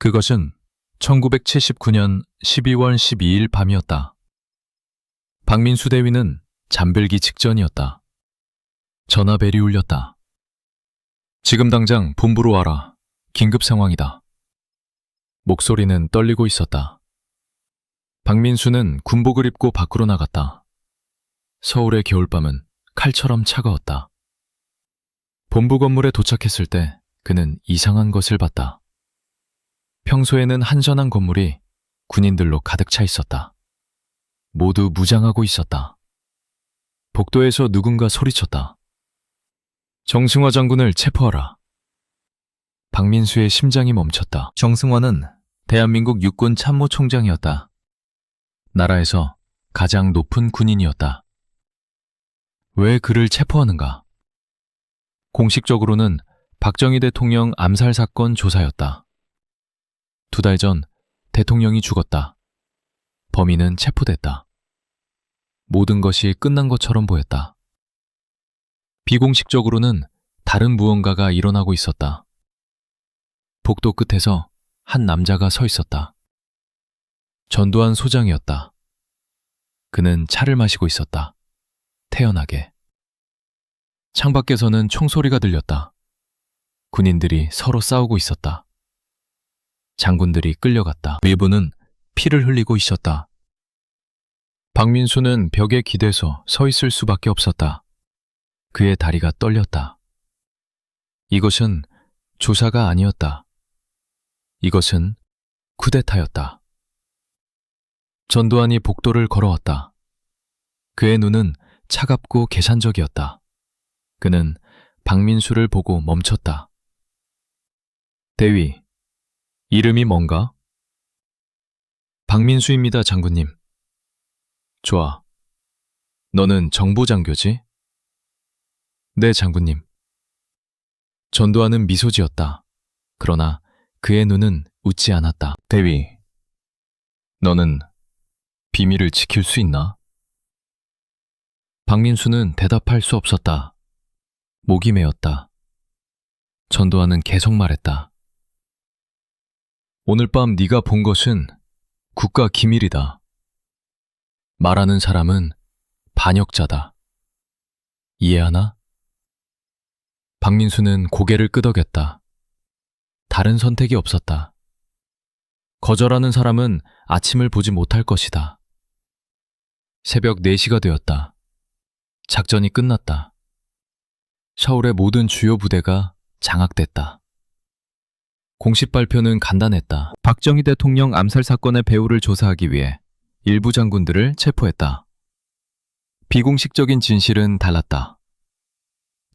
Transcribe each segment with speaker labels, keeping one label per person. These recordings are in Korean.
Speaker 1: 그것은 1979년 12월 12일 밤이었다. 박민수 대위는 잠들기 직전이었다. 전화벨이 울렸다. 지금 당장 본부로 와라. 긴급 상황이다. 목소리는 떨리고 있었다. 박민수는 군복을 입고 밖으로 나갔다. 서울의 겨울밤은 칼처럼 차가웠다. 본부 건물에 도착했을 때 그는 이상한 것을 봤다. 평소에는 한전한 건물이 군인들로 가득 차 있었다. 모두 무장하고 있었다. 복도에서 누군가 소리쳤다. 정승화 장군을 체포하라. 박민수의 심장이 멈췄다. 정승화는 대한민국 육군 참모총장이었다. 나라에서 가장 높은 군인이었다. 왜 그를 체포하는가? 공식적으로는 박정희 대통령 암살 사건 조사였다. 2달 전 대통령이 죽었다. 범인은 체포됐다. 모든 것이 끝난 것처럼 보였다. 비공식적으로는 다른 무언가가 일어나고 있었다. 복도 끝에서 한 남자가 서 있었다. 전두환 소장이었다. 그는 차를 마시고 있었다. 태연하게. 창밖에서는 총소리가 들렸다. 군인들이 서로 싸우고 있었다. 장군들이 끌려갔다. 일부는 피를 흘리고 있었다. 박민수는 벽에 기대서 서 있을 수밖에 없었다. 그의 다리가 떨렸다. 이것은 조사가 아니었다. 이것은 쿠데타였다. 전두환이 복도를 걸어왔다. 그의 눈은 차갑고 계산적이었다. 그는 박민수를 보고 멈췄다. 대위, 이름이 뭔가? 박민수입니다, 장군님. 좋아. 너는 정보장교지? 네, 장군님. 전두환은 미소 지었다. 그러나 그의 눈은 웃지 않았다. 대위, 너는 비밀을 지킬 수 있나? 박민수는 대답할 수 없었다. 목이 메었다. 전두환은 계속 말했다. 오늘 밤 네가 본 것은 국가 기밀이다. 말하는 사람은 반역자다. 이해하나? 박민수는 고개를 끄덕였다. 다른 선택이 없었다. 거절하는 사람은 아침을 보지 못할 것이다. 새벽 4시가 되었다. 작전이 끝났다. 서울의 모든 주요 부대가 장악됐다. 공식 발표는 간단했다. 박정희 대통령 암살 사건의 배후를 조사하기 위해 일부 장군들을 체포했다. 비공식적인 진실은 달랐다.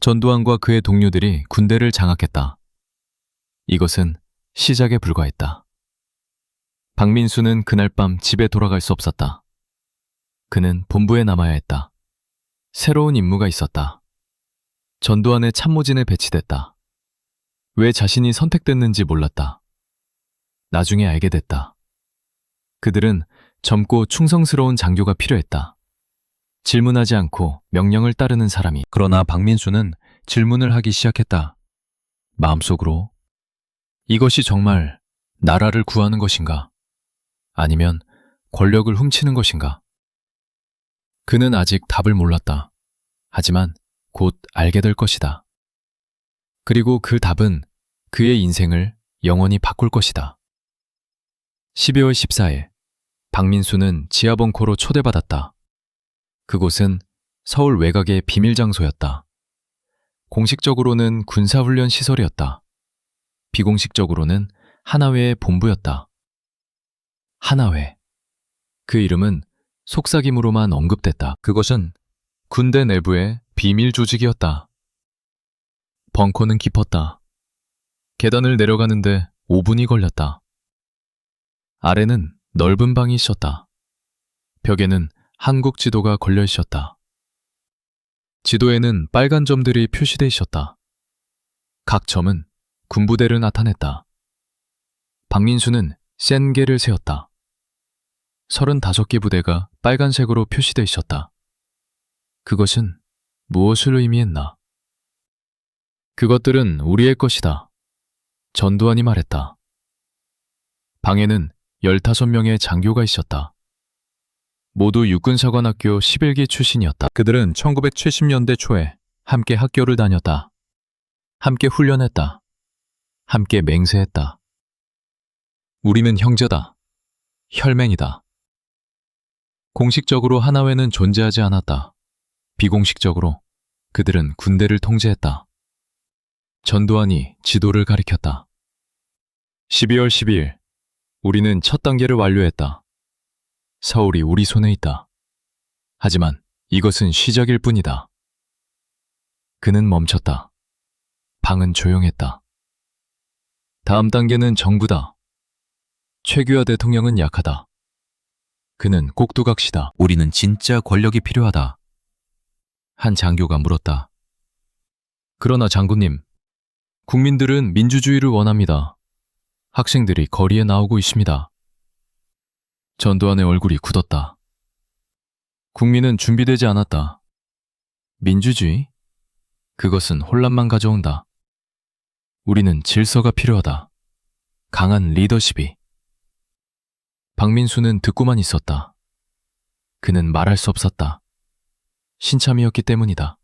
Speaker 1: 전두환과 그의 동료들이 군대를 장악했다. 이것은 시작에 불과했다. 박민수는 그날 밤 집에 돌아갈 수 없었다. 그는 본부에 남아야 했다. 새로운 임무가 있었다. 전두환의 참모진에 배치됐다. 왜 자신이 선택됐는지 몰랐다. 나중에 알게 됐다. 그들은 젊고 충성스러운 장교가 필요했다. 질문하지 않고 명령을 따르는 사람이. 그러나 박민수는 질문을 하기 시작했다. 마음속으로 이것이 정말 나라를 구하는 것인가? 아니면 권력을 훔치는 것인가? 그는 아직 답을 몰랐다. 하지만 곧 알게 될 것이다. 그리고 그 답은 그의 인생을 영원히 바꿀 것이다. 12월 14일, 박민수는 지하벙커로 초대받았다. 그곳은 서울 외곽의 비밀 장소였다. 공식적으로는 군사훈련 시설이었다. 비공식적으로는 하나회의 본부였다. 하나회. 그 이름은 속삭임으로만 언급됐다. 그것은 군대 내부의 비밀 조직이었다. 벙커는 깊었다. 계단을 내려가는데 5분이 걸렸다. 아래는 넓은 방이 있었다. 벽에는 한국 지도가 걸려 있었다. 지도에는 빨간 점들이 표시돼 있었다. 각 점은 군부대를 나타냈다. 박민수는 센 개를 세었다. 35개 부대가 빨간색으로 표시돼 있었다. 그것은 무엇을 의미했나? 그것들은 우리의 것이다. 전두환이 말했다. 방에는 15명의 장교가 있었다. 모두 육군사관학교 11기 출신이었다. 그들은 1970년대 초에 함께 학교를 다녔다. 함께 훈련했다. 함께 맹세했다. 우리는 형제다. 혈맹이다. 공식적으로 하나회는 존재하지 않았다. 비공식적으로 그들은 군대를 통제했다. 전두환이 지도를 가리켰다. 12월 12일, 우리는 첫 단계를 완료했다. 서울이 우리 손에 있다. 하지만 이것은 시작일 뿐이다. 그는 멈췄다. 방은 조용했다. 다음 단계는 정부다. 최규하 대통령은 약하다. 그는 꼭두각시다. 우리는 진짜 권력이 필요하다. 한 장교가 물었다. 그러나 장군님, 국민들은 민주주의를 원합니다. 학생들이 거리에 나오고 있습니다. 전두환의 얼굴이 굳었다. 국민은 준비되지 않았다. 민주주의? 그것은 혼란만 가져온다. 우리는 질서가 필요하다. 강한 리더십이. 박민수는 듣고만 있었다. 그는 말할 수 없었다. 신참이었기 때문이다.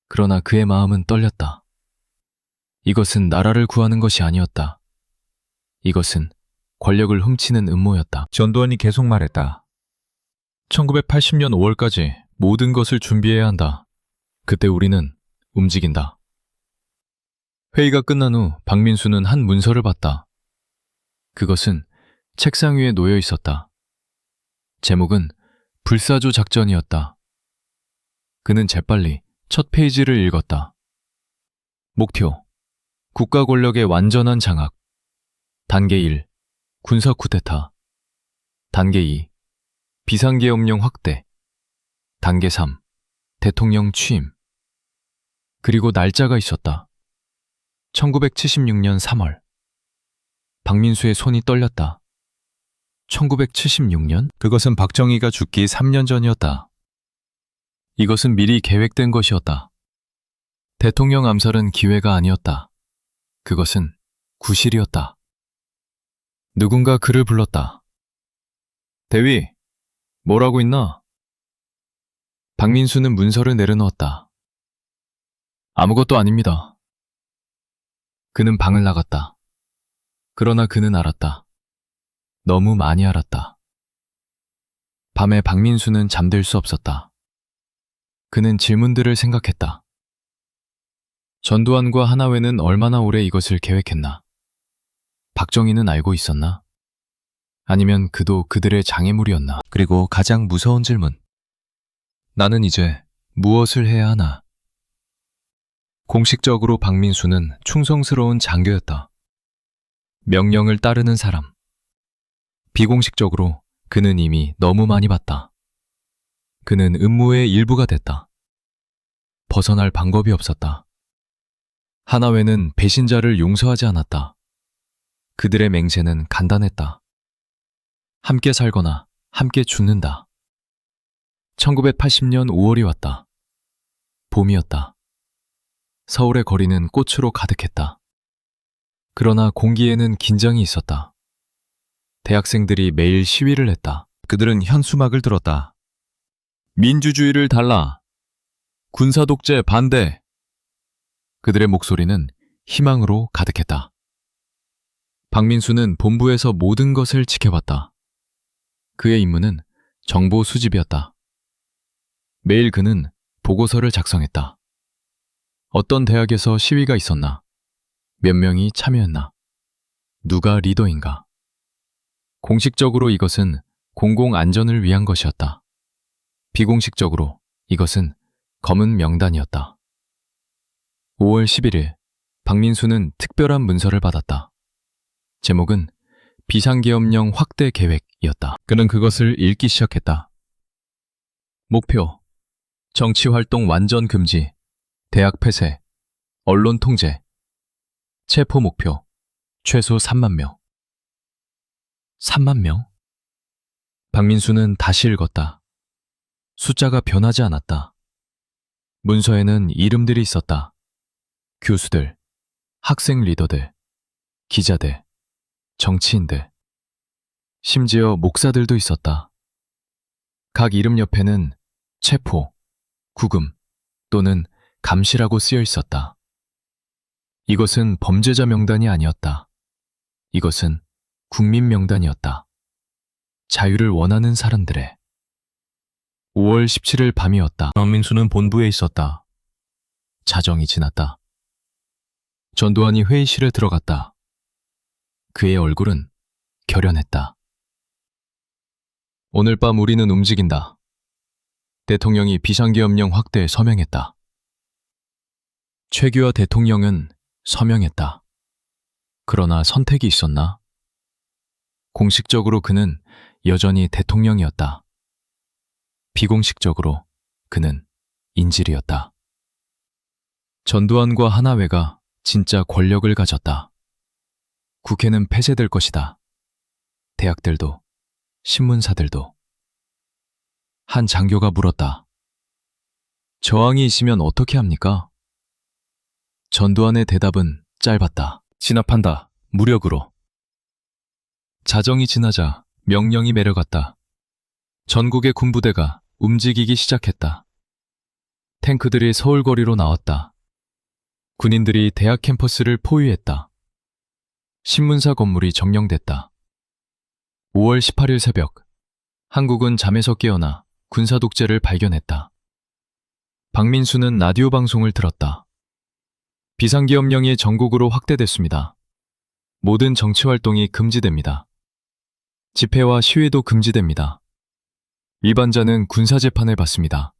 Speaker 1: 그러나 그의 마음은 떨렸다. 이것은 나라를 구하는 것이 아니었다. 이것은 권력을 훔치는 음모였다. 전두환이 계속 말했다. 1980년 5월까지 모든 것을 준비해야 한다. 그때 우리는 움직인다. 회의가 끝난 후 박민수는 한 문서를 봤다. 그것은 책상 위에 놓여 있었다. 제목은 불사조 작전이었다. 그는 재빨리 첫 페이지를 읽었다. 목표, 국가 권력의 완전한 장악. 단계 1, 군사 쿠데타. 단계 2, 비상계엄령 확대. 단계 3, 대통령 취임. 그리고 날짜가 있었다. 1976년 3월. 박민수의 손이 떨렸다. 1976년? 그것은 박정희가 죽기 3년 전이었다. 이것은 미리 계획된 것이었다. 대통령 암살은 기회가 아니었다. 그것은 구실이었다. 누군가 그를 불렀다. 대위, 뭐라고 있나? 박민수는 문서를 내려놓았다. 아무것도 아닙니다. 그는 방을 나갔다. 그러나 그는 알았다. 너무 많이 알았다. 밤에 박민수는 잠들 수 없었다. 그는 질문들을 생각했다. 전두환과 하나회는 얼마나 오래 이것을 계획했나? 박정희는 알고 있었나? 아니면 그도 그들의 장애물이었나? 그리고 가장 무서운 질문. 나는 이제 무엇을 해야 하나? 공식적으로 박민수는 충성스러운 장교였다. 명령을 따르는 사람. 비공식적으로 그는 이미 너무 많이 봤다. 그는 음모의 일부가 됐다. 벗어날 방법이 없었다. 하나회는 배신자를 용서하지 않았다. 그들의 맹세는 간단했다. 함께 살거나 함께 죽는다. 1980년 5월이 왔다. 봄이었다. 서울의 거리는 꽃으로 가득했다. 그러나 공기에는 긴장이 있었다. 대학생들이 매일 시위를 했다. 그들은 현수막을 들었다. 민주주의를 달라. 군사독재 반대. 그들의 목소리는 희망으로 가득했다. 박민수는 본부에서 모든 것을 지켜봤다. 그의 임무는 정보 수집이었다. 매일 그는 보고서를 작성했다. 어떤 대학에서 시위가 있었나? 몇 명이 참여했나? 누가 리더인가? 공식적으로 이것은 공공안전을 위한 것이었다. 비공식적으로 이것은 검은 명단이었다. 5월 11일, 박민수는 특별한 문서를 받았다. 제목은 비상계엄령 확대 계획이었다. 그는 그것을 읽기 시작했다. 목표, 정치활동 완전 금지, 대학 폐쇄, 언론 통제, 체포 목표, 최소 3만 명. 3만 명? 박민수는 다시 읽었다. 숫자가 변하지 않았다. 문서에는 이름들이 있었다. 교수들, 학생 리더들, 기자들, 정치인들, 심지어 목사들도 있었다. 각 이름 옆에는 체포, 구금 또는 감시라고 쓰여 있었다. 이것은 범죄자 명단이 아니었다. 이것은 국민 명단이었다. 자유를 원하는 사람들의. 5월 17일 밤이었다. 박민수는 본부에 있었다. 자정이 지났다. 전두환이 회의실에 들어갔다. 그의 얼굴은 결연했다. 오늘 밤 우리는 움직인다. 대통령이 비상계엄령 확대에 서명했다. 최규하 대통령은 서명했다. 그러나 선택이 있었나? 공식적으로 그는 여전히 대통령이었다. 비공식적으로 그는 인질이었다. 전두환과 하나회가 진짜 권력을 가졌다. 국회는 폐쇄될 것이다. 대학들도, 신문사들도. 한 장교가 물었다. 저항이 있으면 어떻게 합니까? 전두환의 대답은 짧았다. 진압한다. 무력으로. 자정이 지나자 명령이 내려갔다. 전국의 군부대가 움직이기 시작했다. 탱크들이 서울거리로 나왔다. 군인들이 대학 캠퍼스를 포위했다. 신문사 건물이 점령됐다. 5월 18일 새벽, 한국은 잠에서 깨어나 군사 독재를 발견했다. 박민수는 라디오 방송을 들었다. 비상계엄령이 전국으로 확대됐습니다. 모든 정치활동이 금지됩니다. 집회와 시위도 금지됩니다. 위반자는 군사재판을 받습니다.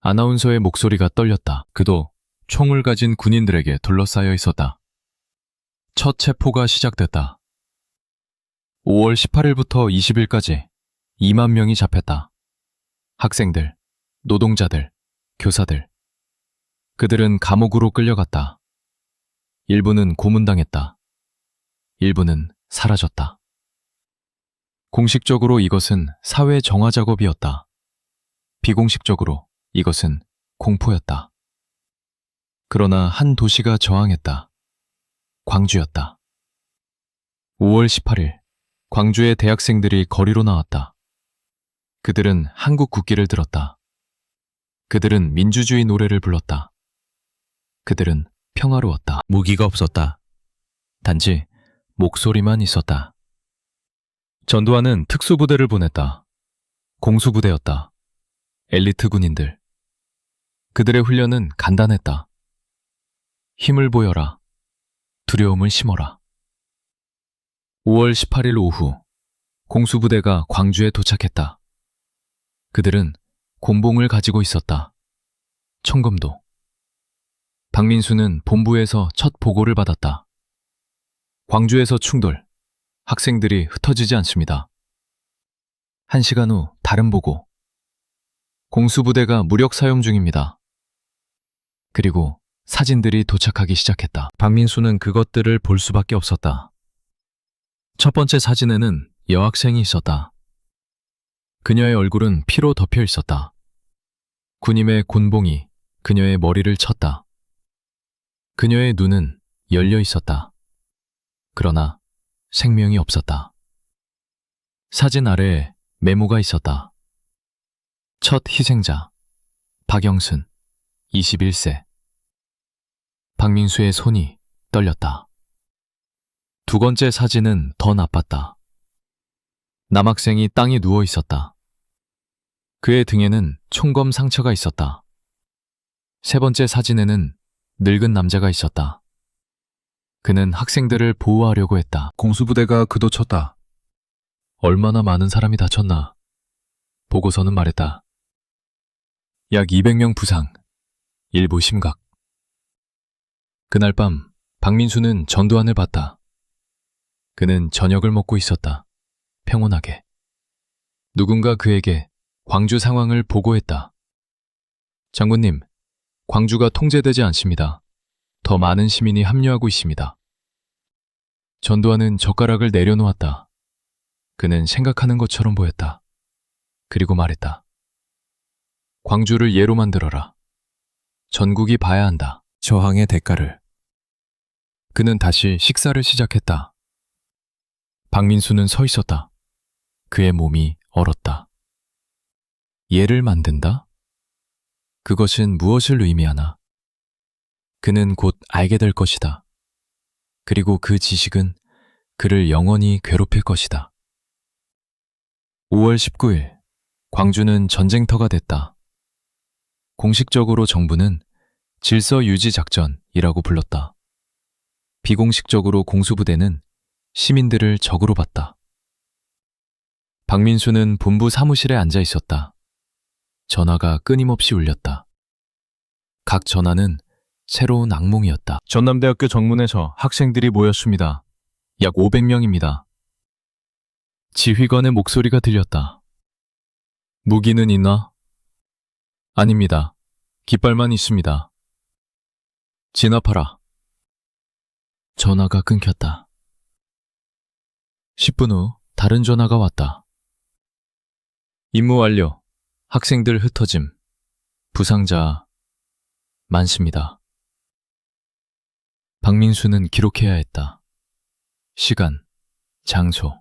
Speaker 1: 아나운서의 목소리가 떨렸다. 그도 총을 가진 군인들에게 둘러싸여 있었다. 첫 체포가 시작됐다. 5월 18일부터 20일까지 2만 명이 잡혔다. 학생들, 노동자들, 교사들. 그들은 감옥으로 끌려갔다. 일부는 고문당했다. 일부는 사라졌다. 공식적으로 이것은 사회 정화 작업이었다. 비공식적으로 이것은 공포였다. 그러나 한 도시가 저항했다. 광주였다. 5월 18일, 광주의 대학생들이 거리로 나왔다. 그들은 한국 국기를 들었다. 그들은 민주주의 노래를 불렀다. 그들은 평화로웠다. 무기가 없었다. 단지 목소리만 있었다. 전두환은 특수부대를 보냈다. 공수부대였다. 엘리트 군인들. 그들의 훈련은 간단했다. 힘을 보여라. 두려움을 심어라. 5월 18일 오후, 공수부대가 광주에 도착했다. 그들은 곤봉을 가지고 있었다. 청검도. 박민수는 본부에서 첫 보고를 받았다. 광주에서 충돌. 학생들이 흩어지지 않습니다. 1시간 후 다른 보고. 공수부대가 무력 사용 중입니다. 그리고 사진들이 도착하기 시작했다. 박민수는 그것들을 볼 수밖에 없었다. 첫 번째 사진에는 여학생이 있었다. 그녀의 얼굴은 피로 덮여 있었다. 군인의 곤봉이 그녀의 머리를 쳤다. 그녀의 눈은 열려 있었다. 그러나 생명이 없었다. 사진 아래에 메모가 있었다. 첫 희생자, 박영순, 21세. 박민수의 손이 떨렸다. 두 번째 사진은 더 나빴다. 남학생이 땅에 누워 있었다. 그의 등에는 총검 상처가 있었다. 세 번째 사진에는 늙은 남자가 있었다. 그는 학생들을 보호하려고 했다. 공수부대가 그도 쳤다. 얼마나 많은 사람이 다쳤나. 보고서는 말했다. 약 200명 부상, 일부 심각. 그날 밤 박민수는 전두환을 봤다. 그는 저녁을 먹고 있었다. 평온하게. 누군가 그에게 광주 상황을 보고했다. 장군님, 광주가 통제되지 않습니다. 더 많은 시민이 합류하고 있습니다. 전두환은 젓가락을 내려놓았다. 그는 생각하는 것처럼 보였다. 그리고 말했다. 광주를 예로 만들어라. 전국이 봐야 한다. 저항의 대가를. 그는 다시 식사를 시작했다. 박민수는 서 있었다. 그의 몸이 얼었다. 얘를 만든다? 그것은 무엇을 의미하나? 그는 곧 알게 될 것이다. 그리고 그 지식은 그를 영원히 괴롭힐 것이다. 5월 19일, 광주는 전쟁터가 됐다. 공식적으로 정부는 질서 유지 작전이라고 불렀다. 비공식적으로 공수부대는 시민들을 적으로 봤다. 박민수는 본부 사무실에 앉아 있었다. 전화가 끊임없이 울렸다. 각 전화는 새로운 악몽이었다. 전남대학교 정문에서 학생들이 모였습니다. 약 500명입니다. 지휘관의 목소리가 들렸다. 무기는 있나? 아닙니다. 깃발만 있습니다. 진압하라. 전화가 끊겼다. 10분 후 다른 전화가 왔다. 임무 완료. 학생들 흩어짐. 부상자 많습니다. 박민수는 기록해야 했다. 시간, 장소,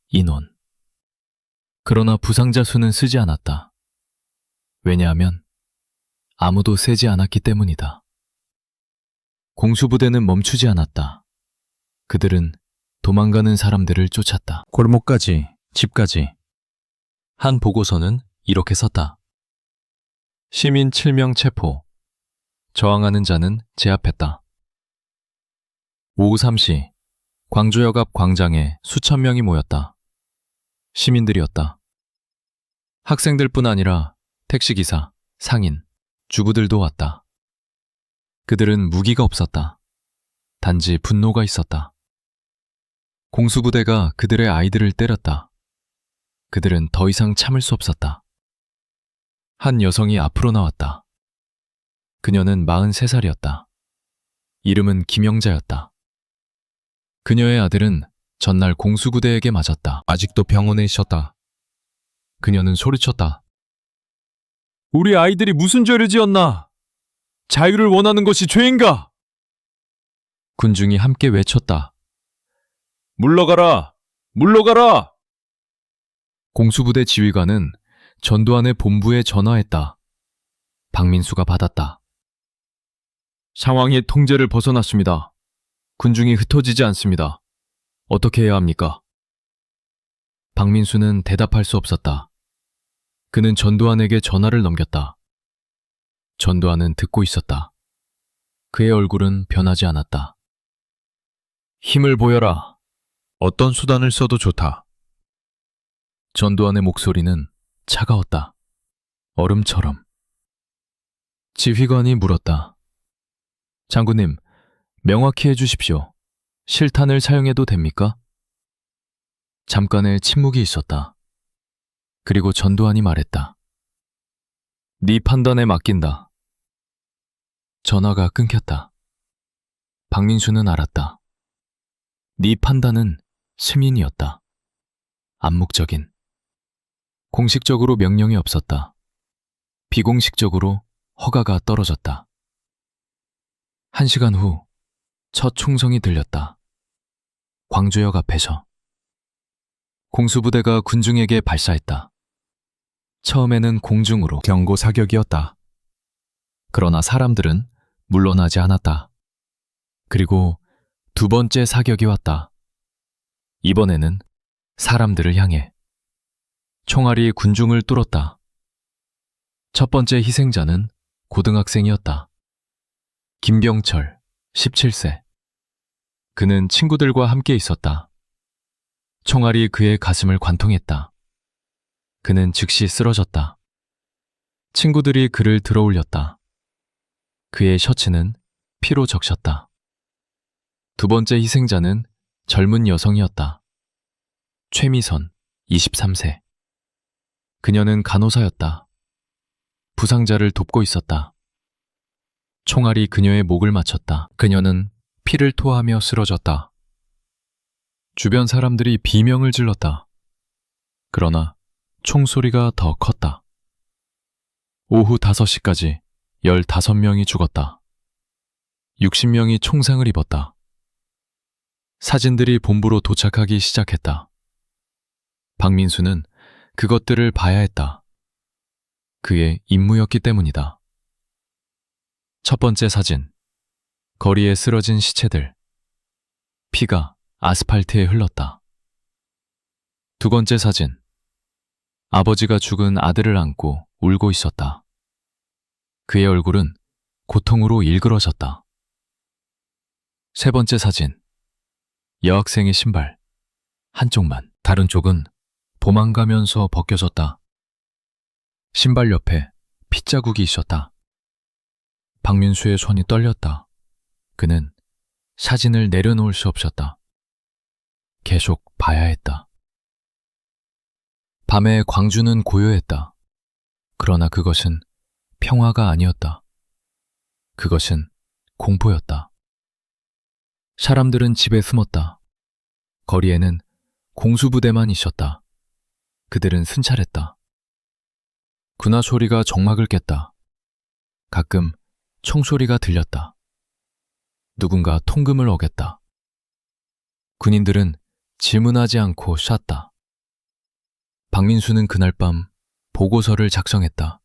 Speaker 1: 인원. 그러나 부상자 수는 쓰지 않았다. 왜냐하면 아무도 세지 않았기 때문이다. 공수부대는 멈추지 않았다. 그들은 도망가는 사람들을 쫓았다. 골목까지, 집까지. 한 보고서는 이렇게 썼다. 시민 7명 체포. 저항하는 자는 제압했다. 오후 3시 광주역 앞 광장에 수천 명이 모였다. 시민들이었다. 학생들뿐 아니라 택시기사, 상인, 주부들도 왔다. 그들은 무기가 없었다. 단지 분노가 있었다. 공수부대가 그들의 아이들을 때렸다. 그들은 더 이상 참을 수 없었다. 한 여성이 앞으로 나왔다. 그녀는 43살이었다. 이름은 김영자였다. 그녀의 아들은 전날 공수부대에게 맞았다. 아직도 병원에 있었다. 그녀는 소리쳤다. 우리 아이들이 무슨 죄를 지었나? 자유를 원하는 것이 죄인가? 군중이 함께 외쳤다. 물러가라! 물러가라! 공수부대 지휘관은 전두환의 본부에 전화했다. 박민수가 받았다. 상황이 통제를 벗어났습니다. 군중이 흩어지지 않습니다. 어떻게 해야 합니까? 박민수는 대답할 수 없었다. 그는 전두환에게 전화를 넘겼다. 전두환은 듣고 있었다. 그의 얼굴은 변하지 않았다. 힘을 보여라. 어떤 수단을 써도 좋다. 전두환의 목소리는 차가웠다. 얼음처럼. 지휘관이 물었다. 장군님, 명확히 해주십시오. 실탄을 사용해도 됩니까? 잠깐의 침묵이 있었다. 그리고 전두환이 말했다. 네 판단에 맡긴다. 전화가 끊겼다. 박민수는 알았다. 네 판단은 승인이었다. 암묵적인. 공식적으로 명령이 없었다. 비공식적으로 허가가 떨어졌다. 1시간 후 첫 총성이 들렸다. 광주역 앞에서. 공수부대가 군중에게 발사했다. 처음에는 공중으로 경고 사격이었다. 그러나 사람들은 물러나지 않았다. 그리고 두 번째 사격이 왔다. 이번에는 사람들을 향해. 총알이 군중을 뚫었다. 첫 번째 희생자는 고등학생이었다. 김병철, 17세. 그는 친구들과 함께 있었다. 총알이 그의 가슴을 관통했다. 그는 즉시 쓰러졌다. 친구들이 그를 들어올렸다. 그의 셔츠는 피로 적셨다. 두 번째 희생자는 젊은 여성이었다. 최미선, 23세. 그녀는 간호사였다. 부상자를 돕고 있었다. 총알이 그녀의 목을 맞췄다. 그녀는 피를 토하며 쓰러졌다. 주변 사람들이 비명을 질렀다. 그러나 총소리가 더 컸다. 오후 5시까지 15명이 죽었다. 60명이 총상을 입었다. 사진들이 본부로 도착하기 시작했다. 박민수는 그것들을 봐야 했다. 그의 임무였기 때문이다. 첫 번째 사진. 거리에 쓰러진 시체들. 피가 아스팔트에 흘렀다. 두 번째 사진. 아버지가 죽은 아들을 안고 울고 있었다. 그의 얼굴은 고통으로 일그러졌다. 세 번째 사진. 여학생의 신발. 한쪽만, 다른 쪽은 도망가면서 벗겨졌다. 신발 옆에 핏자국이 있었다. 박민수의 손이 떨렸다. 그는 사진을 내려놓을 수 없었다. 계속 봐야 했다. 밤에 광주는 고요했다. 그러나 그것은 평화가 아니었다. 그것은 공포였다. 사람들은 집에 숨었다. 거리에는 공수부대만 있었다. 그들은 순찰했다. 군화 소리가 정막을 깼다. 가끔 총소리가 들렸다. 누군가 통금을 어겼다. 군인들은 질문하지 않고 쐈다. 박민수는 그날 밤 보고서를 작성했다.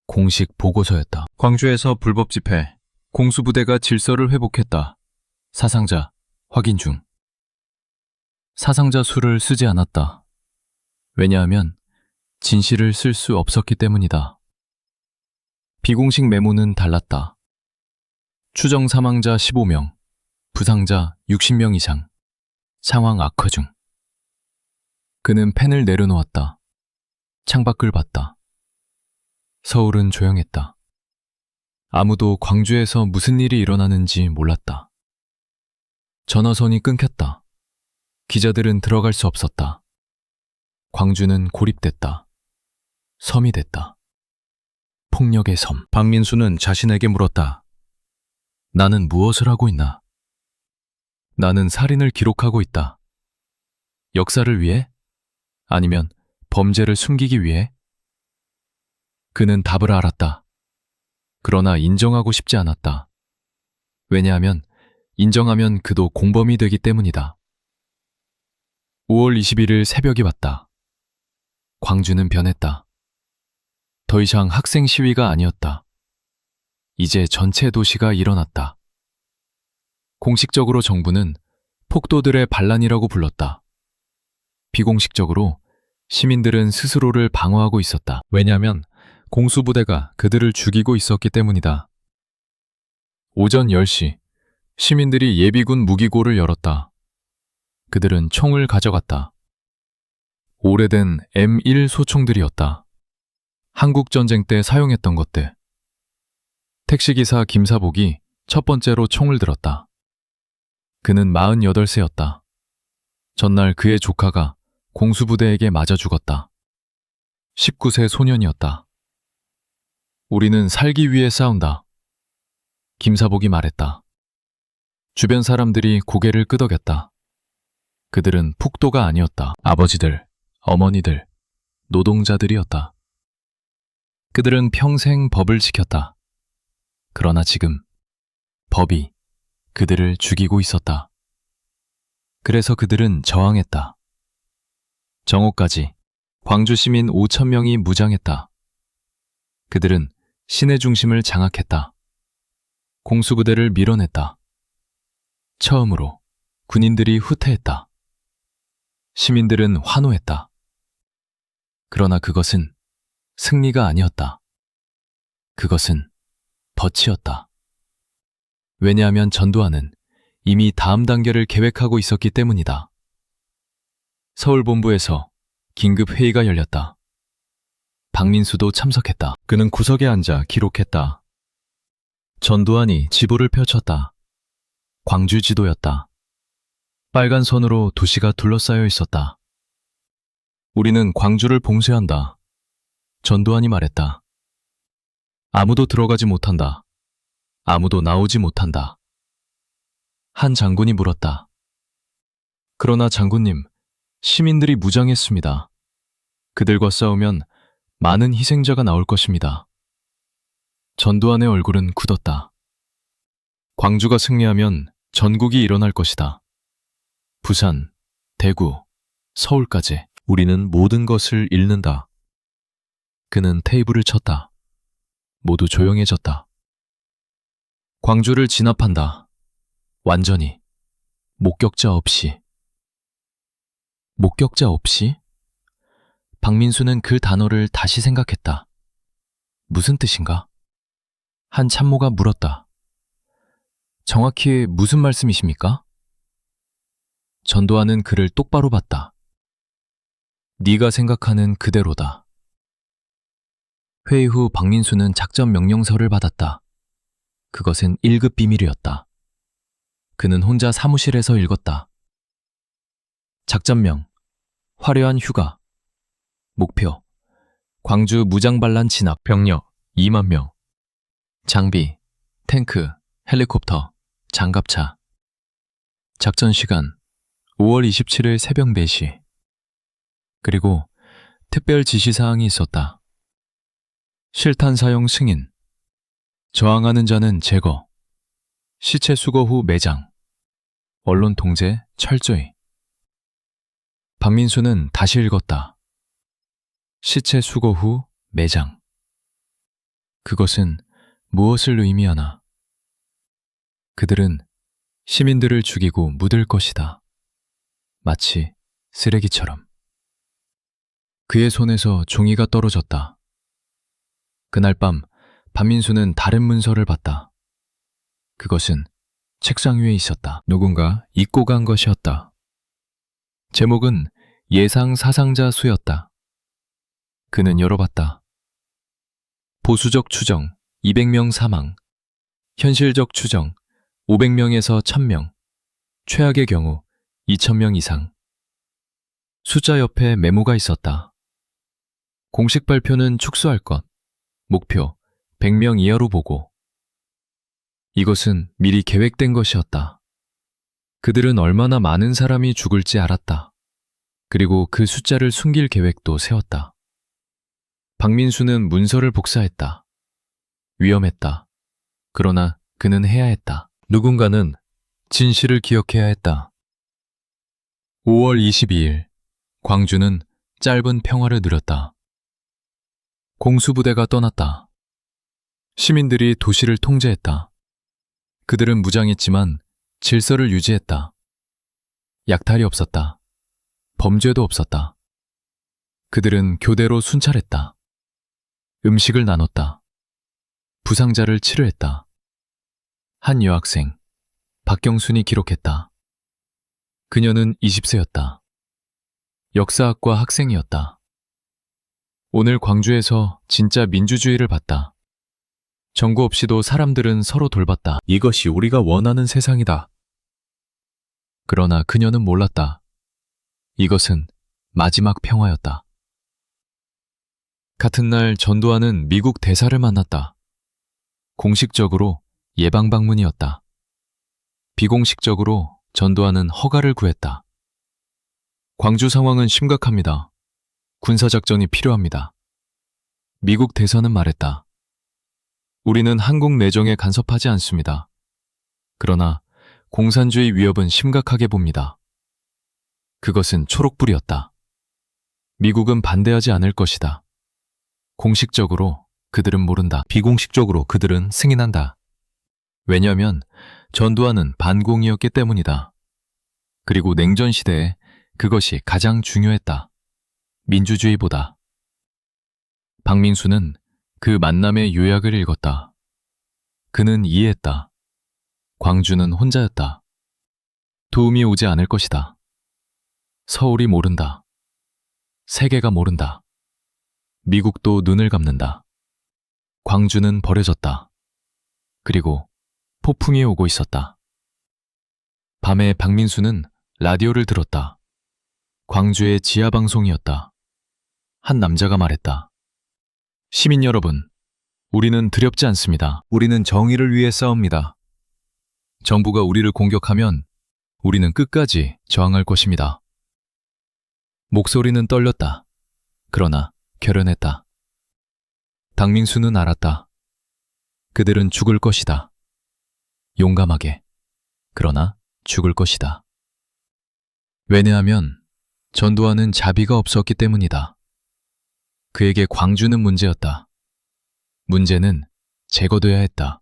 Speaker 1: 공식 보고서였다. 광주에서 불법 집회, 공수부대가 질서를 회복했다. 사상자 확인 중. 사상자 수를 쓰지 않았다. 왜냐하면 진실을 쓸 수 없었기 때문이다. 비공식 메모는 달랐다. 추정 사망자 15명, 부상자 60명 이상, 상황 악화 중. 그는 펜을 내려놓았다. 창밖을 봤다. 서울은 조용했다. 아무도 광주에서 무슨 일이 일어나는지 몰랐다. 전화선이 끊겼다. 기자들은 들어갈 수 없었다. 광주는 고립됐다. 섬이 됐다. 폭력의 섬. 박민수는 자신에게 물었다. 나는 무엇을 하고 있나? 나는 살인을 기록하고 있다. 역사를 위해? 아니면 범죄를 숨기기 위해? 그는 답을 알았다. 그러나 인정하고 싶지 않았다. 왜냐하면 인정하면 그도 공범이 되기 때문이다. 5월 21일 새벽이 왔다. 광주는 변했다. 더 이상 학생 시위가 아니었다. 이제 전체 도시가 일어났다. 공식적으로 정부는 폭도들의 반란이라고 불렀다. 비공식적으로 시민들은 스스로를 방어하고 있었다. 왜냐하면 공수부대가 그들을 죽이고 있었기 때문이다. 오전 10시, 시민들이 예비군 무기고를 열었다. 그들은 총을 가져갔다. 오래된 M1 소총들이었다. 한국전쟁 때 사용했던 것들. 택시기사 김사복이 첫 번째로 총을 들었다. 그는 48세였다. 전날 그의 조카가 공수부대에게 맞아 죽었다. 19세 소년이었다. 우리는 살기 위해 싸운다. 김사복이 말했다. 주변 사람들이 고개를 끄덕였다. 그들은 폭도가 아니었다. 아버지들, 어머니들, 노동자들이었다. 그들은 평생 법을 지켰다. 그러나 지금 법이 그들을 죽이고 있었다. 그래서 그들은 저항했다. 정오까지 광주 시민 5,000명이 무장했다. 그들은 시내 중심을 장악했다. 공수부대를 밀어냈다. 처음으로 군인들이 후퇴했다. 시민들은 환호했다. 그러나 그것은 승리가 아니었다. 그것은 덫이었다. 왜냐하면 전두환은 이미 다음 단계를 계획하고 있었기 때문이다. 서울본부에서 긴급 회의가 열렸다. 박민수도 참석했다. 그는 구석에 앉아 기록했다. 전두환이 지도를 펼쳤다. 광주 지도였다. 빨간 선으로 도시가 둘러싸여 있었다. 우리는 광주를 봉쇄한다. 전두환이 말했다. 아무도 들어가지 못한다. 아무도 나오지 못한다. 한 장군이 물었다. 그러나 장군님, 시민들이 무장했습니다. 그들과 싸우면 많은 희생자가 나올 것입니다. 전두환의 얼굴은 굳었다. 광주가 승리하면 전국이 일어날 것이다. 부산, 대구, 서울까지 우리는 모든 것을 잃는다. 그는 테이블을 쳤다. 모두 조용해졌다. 광주를 진압한다. 완전히. 목격자 없이. 목격자 없이? 박민수는 그 단어를 다시 생각했다. 무슨 뜻인가? 한 참모가 물었다. 정확히 무슨 말씀이십니까? 전두환은 그를 똑바로 봤다. 네가 생각하는 그대로다. 회의 후 박민수는 작전 명령서를 받았다. 그것은 1급 비밀이었다. 그는 혼자 사무실에서 읽었다. 작전명, 화려한 휴가, 목표, 광주 무장반란 진압, 병력 2만 명, 장비, 탱크, 헬리콥터, 장갑차. 작전 시간 5월 27일 새벽 4시. 그리고 특별 지시사항이 있었다. 실탄 사용 승인, 저항하는 자는 제거, 시체 수거 후 매장, 언론 통제 철저히. 박민수는 다시 읽었다. 시체 수거 후 매장. 그것은 무엇을 의미하나? 그들은 시민들을 죽이고 묻을 것이다. 마치 쓰레기처럼. 그의 손에서 종이가 떨어졌다. 그날 밤 박민수는 다른 문서를 봤다. 그것은 책상 위에 있었다. 누군가 잊고 간 것이었다. 제목은 예상 사상자 수였다. 그는 열어봤다. 보수적 추정 200명 사망, 현실적 추정 500명에서 1000명, 최악의 경우 2000명 이상. 숫자 옆에 메모가 있었다. 공식 발표는 축소할 것, 목표 100명 이하로 보고. 이것은 미리 계획된 것이었다. 그들은 얼마나 많은 사람이 죽을지 알았다. 그리고 그 숫자를 숨길 계획도 세웠다. 박민수는 문서를 복사했다. 위험했다. 그러나 그는 해야 했다. 누군가는 진실을 기억해야 했다. 5월 22일, 광주는 짧은 평화를 누렸다. 공수부대가 떠났다. 시민들이 도시를 통제했다. 그들은 무장했지만 질서를 유지했다. 약탈이 없었다. 범죄도 없었다. 그들은 교대로 순찰했다. 음식을 나눴다. 부상자를 치료했다. 한 여학생, 박경순이 기록했다. 그녀는 20세였다. 역사학과 학생이었다. 오늘 광주에서 진짜 민주주의를 봤다. 정부 없이도 사람들은 서로 돌봤다. 이것이 우리가 원하는 세상이다. 그러나 그녀는 몰랐다. 이것은 마지막 평화였다. 같은 날 전두환은 미국 대사를 만났다. 공식적으로 예방 방문이었다. 비공식적으로 전두환은 허가를 구했다. 광주 상황은 심각합니다. 군사작전이 필요합니다. 미국 대사는 말했다. 우리는 한국 내정에 간섭하지 않습니다. 그러나 공산주의 위협은 심각하게 봅니다. 그것은 초록불이었다. 미국은 반대하지 않을 것이다. 공식적으로 그들은 모른다. 비공식적으로 그들은 승인한다. 왜냐하면 전두환은 반공이었기 때문이다. 그리고 냉전 시대에 그것이 가장 중요했다. 민주주의보다. 박민수는 그 만남의 요약을 읽었다. 그는 이해했다. 광주는 혼자였다. 도움이 오지 않을 것이다. 서울이 모른다. 세계가 모른다. 미국도 눈을 감는다. 광주는 버려졌다. 그리고 폭풍이 오고 있었다. 밤에 박민수는 라디오를 들었다. 광주의 지하방송이었다. 한 남자가 말했다. 시민 여러분, 우리는 두렵지 않습니다. 우리는 정의를 위해 싸웁니다. 정부가 우리를 공격하면 우리는 끝까지 저항할 것입니다. 목소리는 떨렸다. 그러나 결연했다. 박민수는 알았다. 그들은 죽을 것이다. 용감하게. 그러나 죽을 것이다. 왜냐하면 전두환은 자비가 없었기 때문이다. 그에게 광주는 문제였다. 문제는 제거돼야 했다.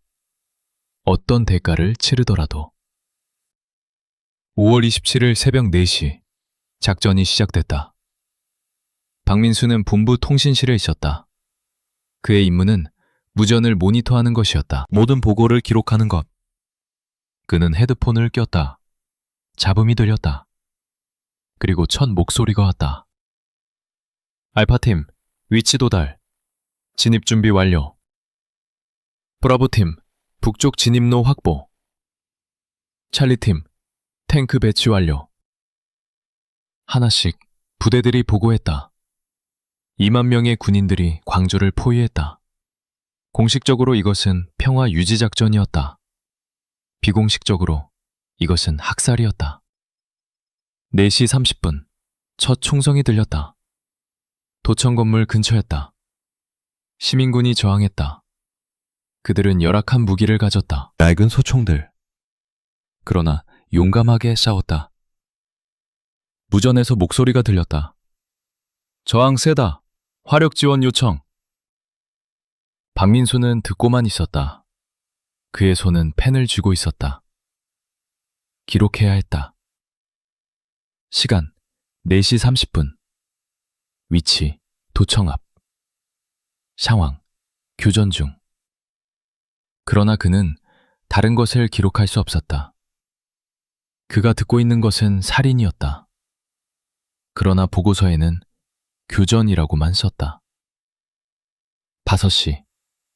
Speaker 1: 어떤 대가를 치르더라도. 5월 27일 새벽 4시 작전이 시작됐다. 박민수는 본부 통신실에 있었다. 그의 임무는 무전을 모니터하는 것이었다. 모든 보고를 기록하는 것. 그는 헤드폰을 꼈다. 잡음이 들렸다. 그리고 첫 목소리가 왔다. 알파팀, 위치 도달. 진입 준비 완료. 브라보팀, 북쪽 진입로 확보. 찰리팀, 탱크 배치 완료. 하나씩 부대들이 보고했다. 2만 명의 군인들이 광주를 포위했다. 공식적으로 이것은 평화 유지 작전이었다. 비공식적으로 이것은 학살이었다. 4시 30분, 첫 총성이 들렸다. 도청 건물 근처였다. 시민군이 저항했다. 그들은 열악한 무기를 가졌다. 낡은 소총들. 그러나 용감하게 싸웠다. 무전에서 목소리가 들렸다. 저항 세다. 화력 지원 요청. 박민수는 듣고만 있었다. 그의 손은 펜을 쥐고 있었다. 기록해야 했다. 시간 4시 30분. 위치 도청 앞. 상황 교전 중. 그러나 그는 다른 것을 기록할 수 없었다. 그가 듣고 있는 것은 살인이었다. 그러나 보고서에는 교전이라고만 썼다. 5시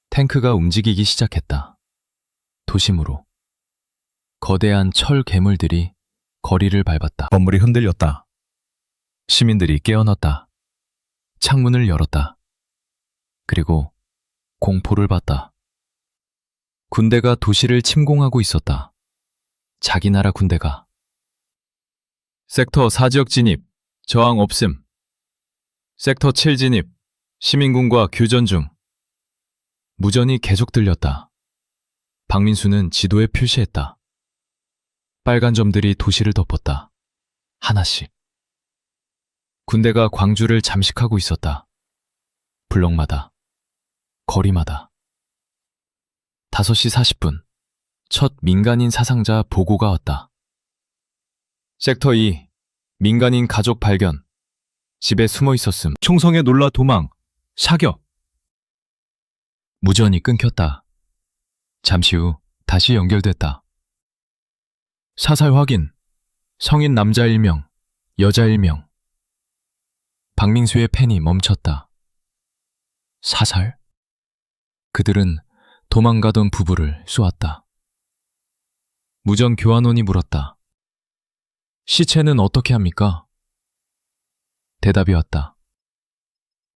Speaker 1: 탱크가 움직이기 시작했다. 도심으로. 거대한 철 괴물들이 거리를 밟았다. 건물이 흔들렸다. 시민들이 깨어났다. 창문을 열었다. 그리고 공포를 봤다. 군대가 도시를 침공하고 있었다. 자기 나라 군대가. 섹터 4지역 진입, 저항 없음. 섹터 7 진입, 시민군과 교전 중. 무전이 계속 들렸다. 박민수는 지도에 표시했다. 빨간 점들이 도시를 덮었다. 하나씩. 군대가 광주를 잠식하고 있었다. 블럭마다, 거리마다. 5시 40분, 첫 민간인 사상자 보고가 왔다. 섹터 2, 민간인 가족 발견. 집에 숨어 있었음. 총성에 놀라 도망, 사격. 무전이 끊겼다. 잠시 후 다시 연결됐다. 사살 확인. 성인 남자 1명, 여자 1명. 박민수의 펜이 멈췄다. 사살? 그들은 도망가던 부부를 쏘았다. 무전 교환원이 물었다. 시체는 어떻게 합니까? 대답이 왔다.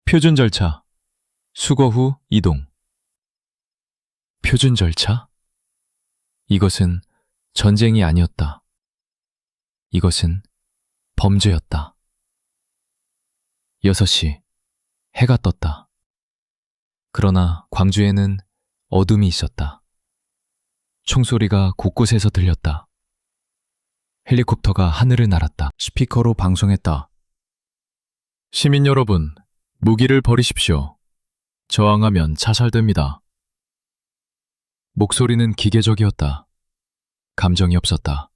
Speaker 1: 표준 절차. 수거 후 이동. 표준 절차? 이것은 전쟁이 아니었다. 이것은 범죄였다. 6시, 해가 떴다. 그러나 광주에는 어둠이 있었다. 총소리가 곳곳에서 들렸다. 헬리콥터가 하늘을 날았다. 스피커로 방송했다. 시민 여러분, 무기를 버리십시오. 저항하면 자살됩니다. 목소리는 기계적이었다. 감정이 없었다.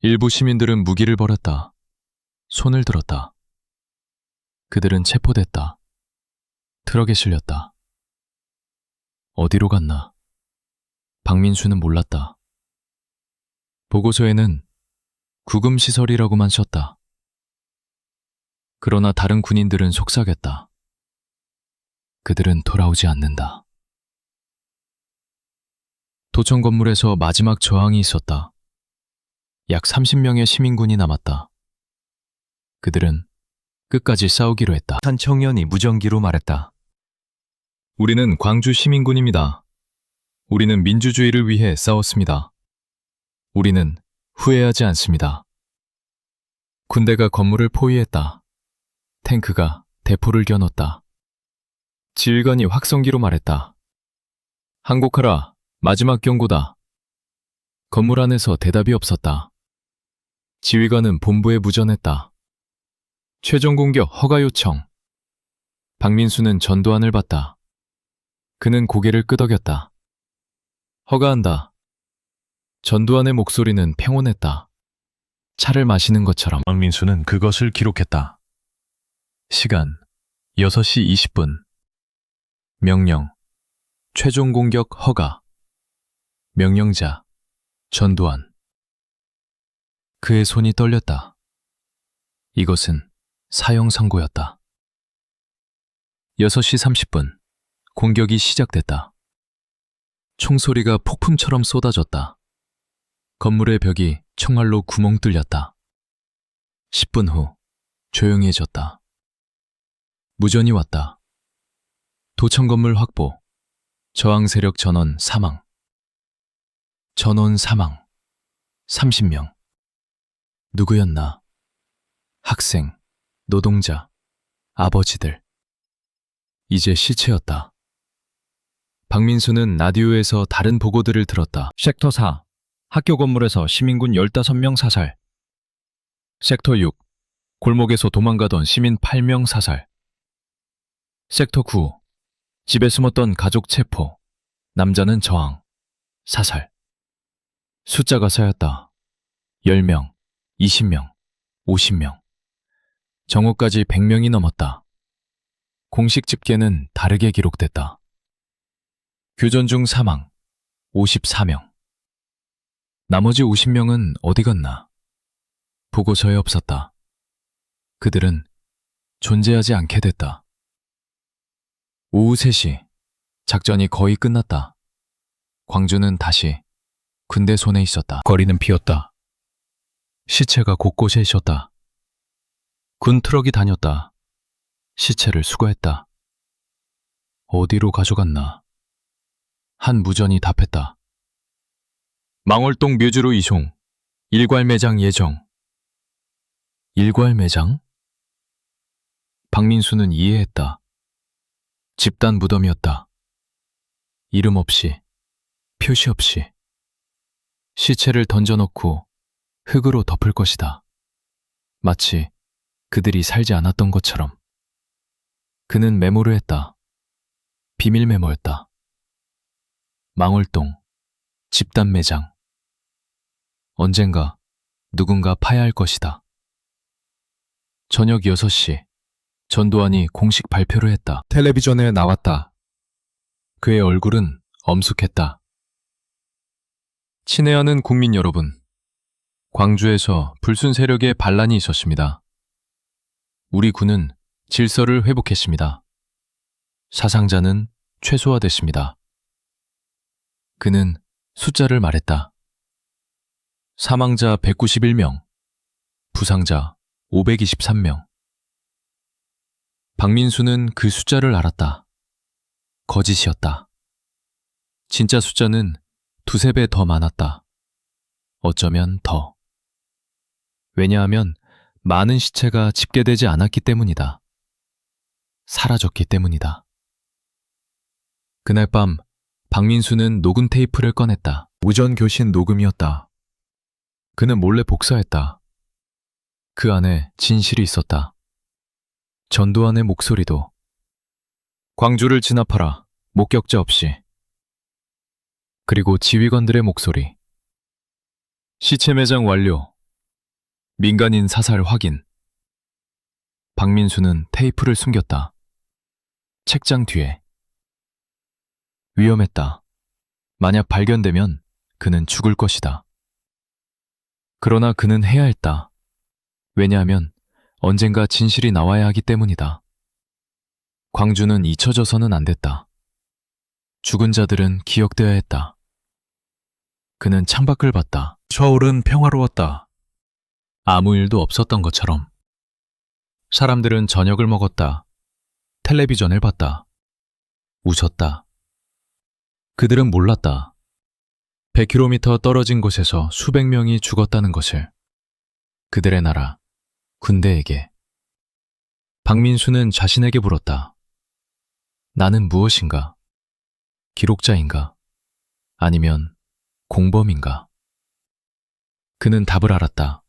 Speaker 1: 일부 시민들은 무기를 버렸다. 손을 들었다. 그들은 체포됐다. 트럭에 실렸다. 어디로 갔나? 박민수는 몰랐다. 보고서에는 구금시설이라고만 썼다. 그러나 다른 군인들은 속삭였다. 그들은 돌아오지 않는다. 도청 건물에서 마지막 저항이 있었다. 약 30명의 시민군이 남았다. 그들은 끝까지 싸우기로 했다. 한 청년이 무전기로 말했다. 우리는 광주 시민군입니다. 우리는 민주주의를 위해 싸웠습니다. 우리는 후회하지 않습니다. 군대가 건물을 포위했다. 탱크가 대포를 겨눴다. 지휘관이 확성기로 말했다. 항복하라. 마지막 경고다. 건물 안에서 대답이 없었다. 지휘관은 본부에 무전했다. 최종 공격 허가 요청. 박민수는 전두환을 봤다. 그는 고개를 끄덕였다. 허가한다. 전두환의 목소리는 평온했다. 차를 마시는 것처럼.
Speaker 2: 박민수는 그것을 기록했다.
Speaker 1: 시간 6시 20분. 명령. 최종 공격 허가. 명령자 전두환. 그의 손이 떨렸다. 이것은 사형 선고였다. 6시 30분. 공격이 시작됐다. 총소리가 폭풍처럼 쏟아졌다. 건물의 벽이 총알로 구멍 뚫렸다. 10분 후 조용해졌다. 무전이 왔다. 도청 건물 확보. 저항 세력 전원 사망. 전원 사망. 30명. 누구였나? 학생, 노동자, 아버지들. 이제 시체였다. 박민수는 라디오에서 다른 보고들을 들었다.
Speaker 2: 섹터 4. 학교 건물에서 시민군 15명 사살.
Speaker 1: 섹터 6. 골목에서 도망가던 시민 8명 사살. 섹터 9. 집에 숨었던 가족 체포. 남자는 저항. 사살. 숫자가 쌓였다. 10명, 20명, 50명. 정오까지 100명이 넘었다. 공식 집계는 다르게 기록됐다. 교전 중 사망 54명. 나머지 50명은 어디 갔나? 보고서에 없었다. 그들은 존재하지 않게 됐다. 오후 3시, 작전이 거의 끝났다. 광주는 다시 군대 손에 있었다.
Speaker 2: 거리는 비었다.
Speaker 1: 시체가 곳곳에 있었다. 군 트럭이 다녔다. 시체를 수거했다. 어디로 가져갔나? 한 무전이 답했다. 망월동 묘지로 이송. 일괄 매장 예정. 일괄 매장? 박민수는 이해했다. 집단 무덤이었다. 이름 없이, 표시 없이. 시체를 던져놓고 흙으로 덮을 것이다. 마치 그들이 살지 않았던 것처럼. 그는 메모를 했다. 비밀 메모였다. 망월동, 집단 매장. 언젠가 누군가 파야 할 것이다. 저녁 6시, 전두환이 공식 발표를 했다.
Speaker 2: 텔레비전에 나왔다.
Speaker 1: 그의 얼굴은 엄숙했다. 친애하는 국민 여러분, 광주에서 불순 세력의 반란이 있었습니다. 우리 군은 질서를 회복했습니다. 사상자는 최소화됐습니다. 그는 숫자를 말했다. 사망자 191명, 부상자 523명. 박민수는 그 숫자를 알았다. 거짓이었다. 진짜 숫자는 두세 배 더 많았다. 어쩌면 더. 왜냐하면 많은 시체가 집계되지 않았기 때문이다. 사라졌기 때문이다. 그날 밤 박민수는 녹음 테이프를 꺼냈다.
Speaker 2: 무전 교신 녹음이었다.
Speaker 1: 그는 몰래 복사했다. 그 안에 진실이 있었다. 전두환의 목소리도. 광주를 진압하라. 목격자 없이. 그리고 지휘관들의 목소리. 시체 매장 완료. 민간인 사살 확인. 박민수는 테이프를 숨겼다. 책장 뒤에. 위험했다. 만약 발견되면 그는 죽을 것이다. 그러나 그는 해야 했다. 왜냐하면 언젠가 진실이 나와야 하기 때문이다. 광주는 잊혀져서는 안 됐다. 죽은 자들은 기억되어야 했다. 그는 창밖을 봤다.
Speaker 2: 서울은 평화로웠다.
Speaker 1: 아무 일도 없었던 것처럼. 사람들은 저녁을 먹었다. 텔레비전을 봤다. 웃었다. 그들은 몰랐다. 100km 떨어진 곳에서 수백 명이 죽었다는 것을. 그들의 나라, 군대에게. 박민수는 자신에게 물었다. 나는 무엇인가? 기록자인가? 아니면 공범인가? 그는 답을 알았다.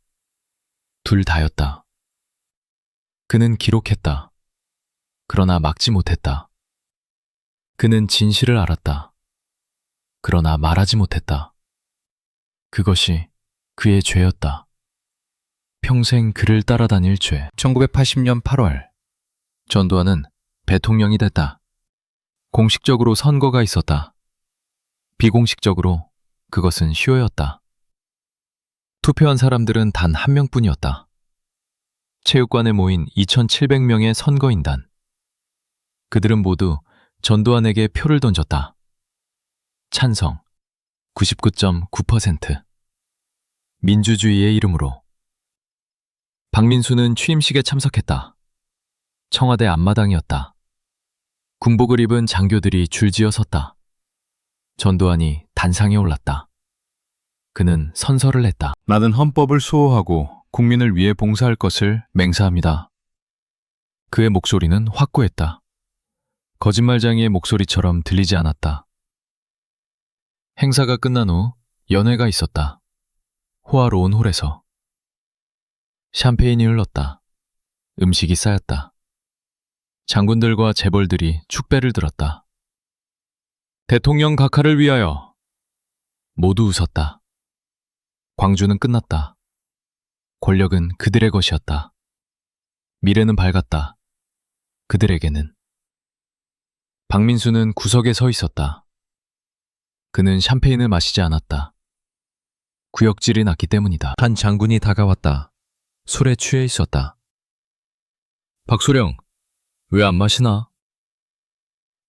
Speaker 1: 둘 다였다. 그는 기록했다. 그러나 막지 못했다. 그는 진실을 알았다. 그러나 말하지 못했다. 그것이 그의 죄였다. 평생 그를 따라다닐 죄. 1980년 8월, 전두환은 대통령이 됐다. 공식적으로 선거가 있었다. 비공식적으로 그것은 쇼였다. 투표한 사람들은 단 한 명뿐이었다. 체육관에 모인 2,700명의 선거인단. 그들은 모두 전두환에게 표를 던졌다. 찬성 99.9%. 민주주의의 이름으로. 박민수는 취임식에 참석했다. 청와대 앞마당이었다. 군복을 입은 장교들이 줄지어 섰다. 전두환이 단상에 올랐다. 그는 선서를 했다. 나는 헌법을 수호하고 국민을 위해 봉사할 것을 맹세합니다. 그의 목소리는 확고했다. 거짓말쟁이의 목소리처럼 들리지 않았다. 행사가 끝난 후 연회가 있었다. 호화로운 홀에서. 샴페인이 흘렀다. 음식이 쌓였다. 장군들과 재벌들이 축배를 들었다. 대통령 각하를 위하여. 모두 웃었다. 광주는 끝났다. 권력은 그들의 것이었다. 미래는 밝았다. 그들에게는. 박민수는 구석에 서 있었다. 그는 샴페인을 마시지 않았다. 구역질이 났기 때문이다. 한 장군이 다가왔다. 술에 취해 있었다. 박소령, 왜 안 마시나?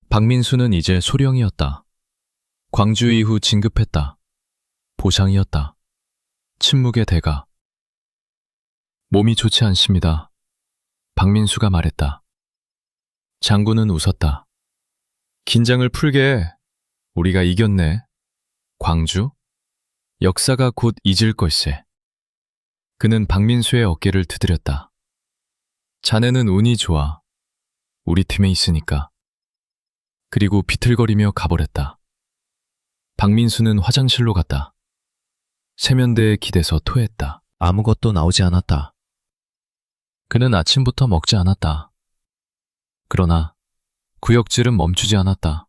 Speaker 1: 박민수는 이제 소령이었다. 광주 이후 진급했다. 보상이었다. 침묵의 대가. 몸이 좋지 않습니다. 박민수가 말했다. 장군은 웃었다. 긴장을 풀게 해. 우리가 이겼네. 광주? 역사가 곧 잊을 걸세. 그는 박민수의 어깨를 두드렸다. 자네는 운이 좋아. 우리 팀에 있으니까. 그리고 비틀거리며 가버렸다. 박민수는 화장실로 갔다. 세면대에 기대서 토했다. 아무것도 나오지 않았다. 그는 아침부터 먹지 않았다. 그러나 구역질은 멈추지 않았다.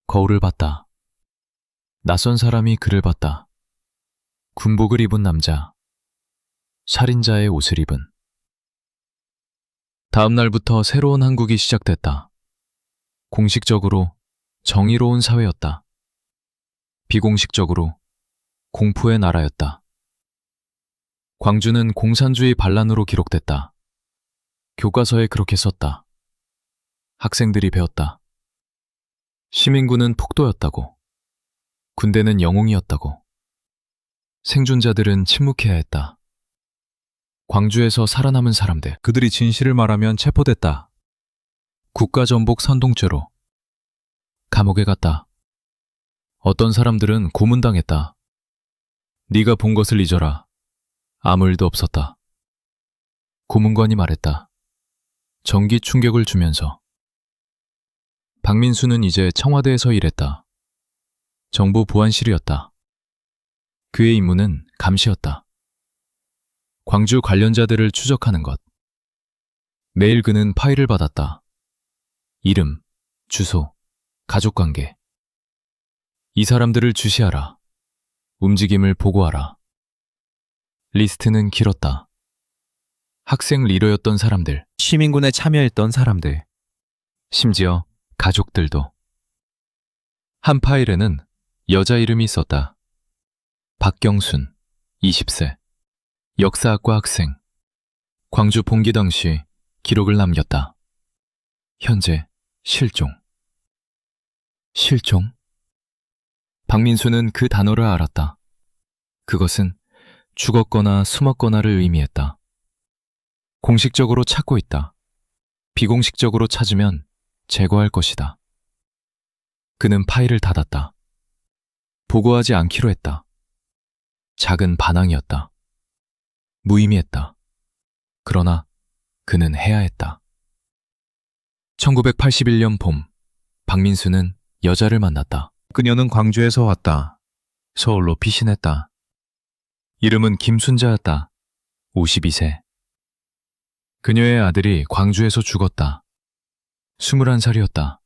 Speaker 1: 거울을 봤다. 낯선 사람이 그를 봤다. 군복을 입은 남자. 살인자의 옷을 입은. 다음 날부터 새로운 한국이 시작됐다. 공식적으로 정의로운 사회였다. 비공식적으로 공포의 나라였다. 광주는 공산주의 반란으로 기록됐다. 교과서에 그렇게 썼다. 학생들이 배웠다. 시민군은 폭도였다고. 군대는 영웅이었다고. 생존자들은 침묵해야 했다. 광주에서 살아남은 사람들. 그들이 진실을 말하면 체포됐다. 국가전복 선동죄로. 감옥에 갔다. 어떤 사람들은 고문당했다. 네가 본 것을 잊어라. 아무 일도 없었다. 고문관이 말했다. 전기 충격을 주면서. 박민수는 이제 청와대에서 일했다. 정부 보안실이었다. 그의 임무는 감시였다. 광주 관련자들을 추적하는 것. 매일 그는 파일을 받았다. 이름, 주소, 가족관계. 이 사람들을 주시하라. 움직임을 보고하라. 리스트는 길었다. 학생 리더였던 사람들, 시민군에 참여했던 사람들, 심지어 가족들도. 한 파일에는 여자 이름이 있었다. 박경순, 20세. 역사학과 학생. 광주 봉기 당시 기록을 남겼다. 현재 실종. 실종? 박민수는 그 단어를 알았다. 그것은 죽었거나 숨었거나를 의미했다. 공식적으로 찾고 있다. 비공식적으로 찾으면 제거할 것이다. 그는 파일을 닫았다. 보고하지 않기로 했다. 작은 반항이었다. 무의미했다. 그러나 그는 해야 했다. 1981년 봄, 박민수는 여자를 만났다. 그녀는 광주에서 왔다. 서울로 피신했다. 이름은 김순자였다. 52세. 그녀의 아들이 광주에서 죽었다. 21살이었다.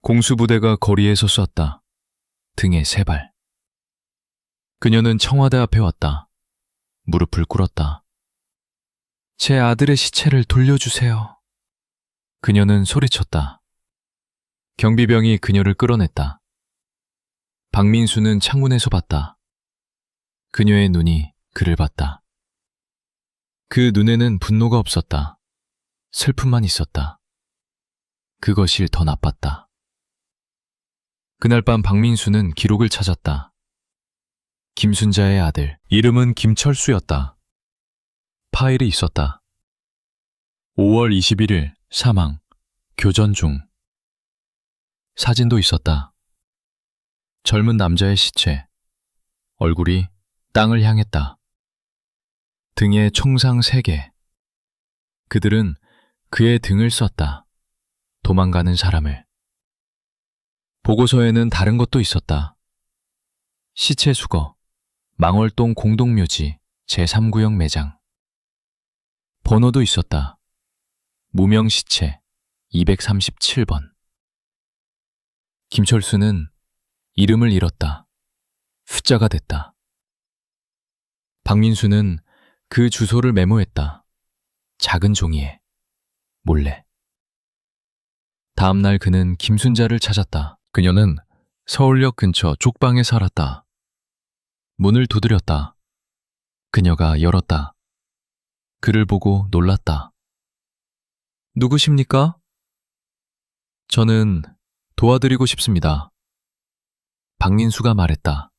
Speaker 1: 공수부대가 거리에서 쐈다. 등에 3발. 그녀는 청와대 앞에 왔다. 무릎을 꿇었다. 제 아들의 시체를 돌려주세요. 그녀는 소리쳤다. 경비병이 그녀를 끌어냈다. 박민수는 창문에서 봤다. 그녀의 눈이 그를 봤다. 그 눈에는 분노가 없었다. 슬픔만 있었다. 그것이 더 나빴다. 그날 밤 박민수는 기록을 찾았다. 김순자의 아들, 이름은 김철수였다. 파일이 있었다. 5월 21일 사망, 교전 중. 사진도 있었다. 젊은 남자의 시체, 얼굴이 땅을 향했다. 등에 총상 3개. 그들은 그의 등을 쐈다. 도망가는 사람을. 보고서에는 다른 것도 있었다. 시체 수거, 망월동 공동묘지 제3구역 매장. 번호도 있었다. 무명 시체 237번. 김철수는 이름을 잃었다. 숫자가 됐다. 박민수는 그 주소를 메모했다. 작은 종이에, 몰래. 다음 날 그는 김순자를 찾았다. 그녀는 서울역 근처 족방에 살았다. 문을 두드렸다. 그녀가 열었다. 그를 보고 놀랐다. 누구십니까? 저는 도와드리고 싶습니다. 박민수가 말했다.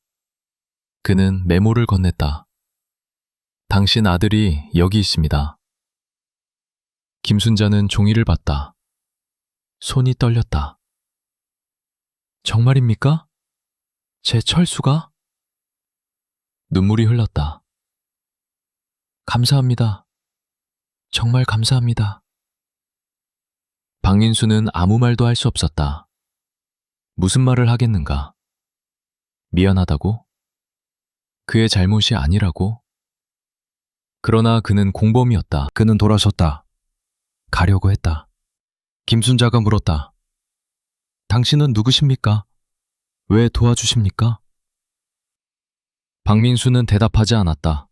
Speaker 1: 그는 메모를 건넸다. 당신 아들이 여기 있습니다. 김순자는 종이를 봤다. 손이 떨렸다. 정말입니까? 제 철수가? 눈물이 흘렀다. 감사합니다. 정말 감사합니다. 박민수는 아무 말도 할 수 없었다. 무슨 말을 하겠는가? 미안하다고? 그의 잘못이 아니라고? 그러나 그는 공범이었다. 그는 돌아섰다. 가려고 했다. 김순자가 물었다. 당신은 누구십니까? 왜 도와주십니까? 박민수는 대답하지 않았다.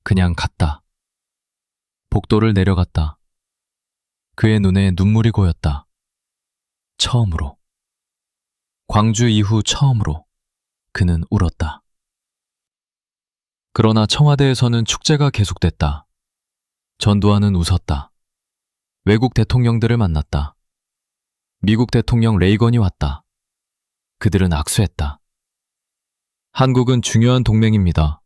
Speaker 1: 그냥 갔다. 복도를 내려갔다. 그의 눈에 눈물이 고였다. 처음으로. 광주 이후 처음으로 그는 울었다. 그러나 청와대에서는 축제가 계속됐다. 전두환은 웃었다. 외국 대통령들을 만났다. 미국 대통령 레이건이 왔다. 그들은 악수했다. 한국은 중요한 동맹입니다.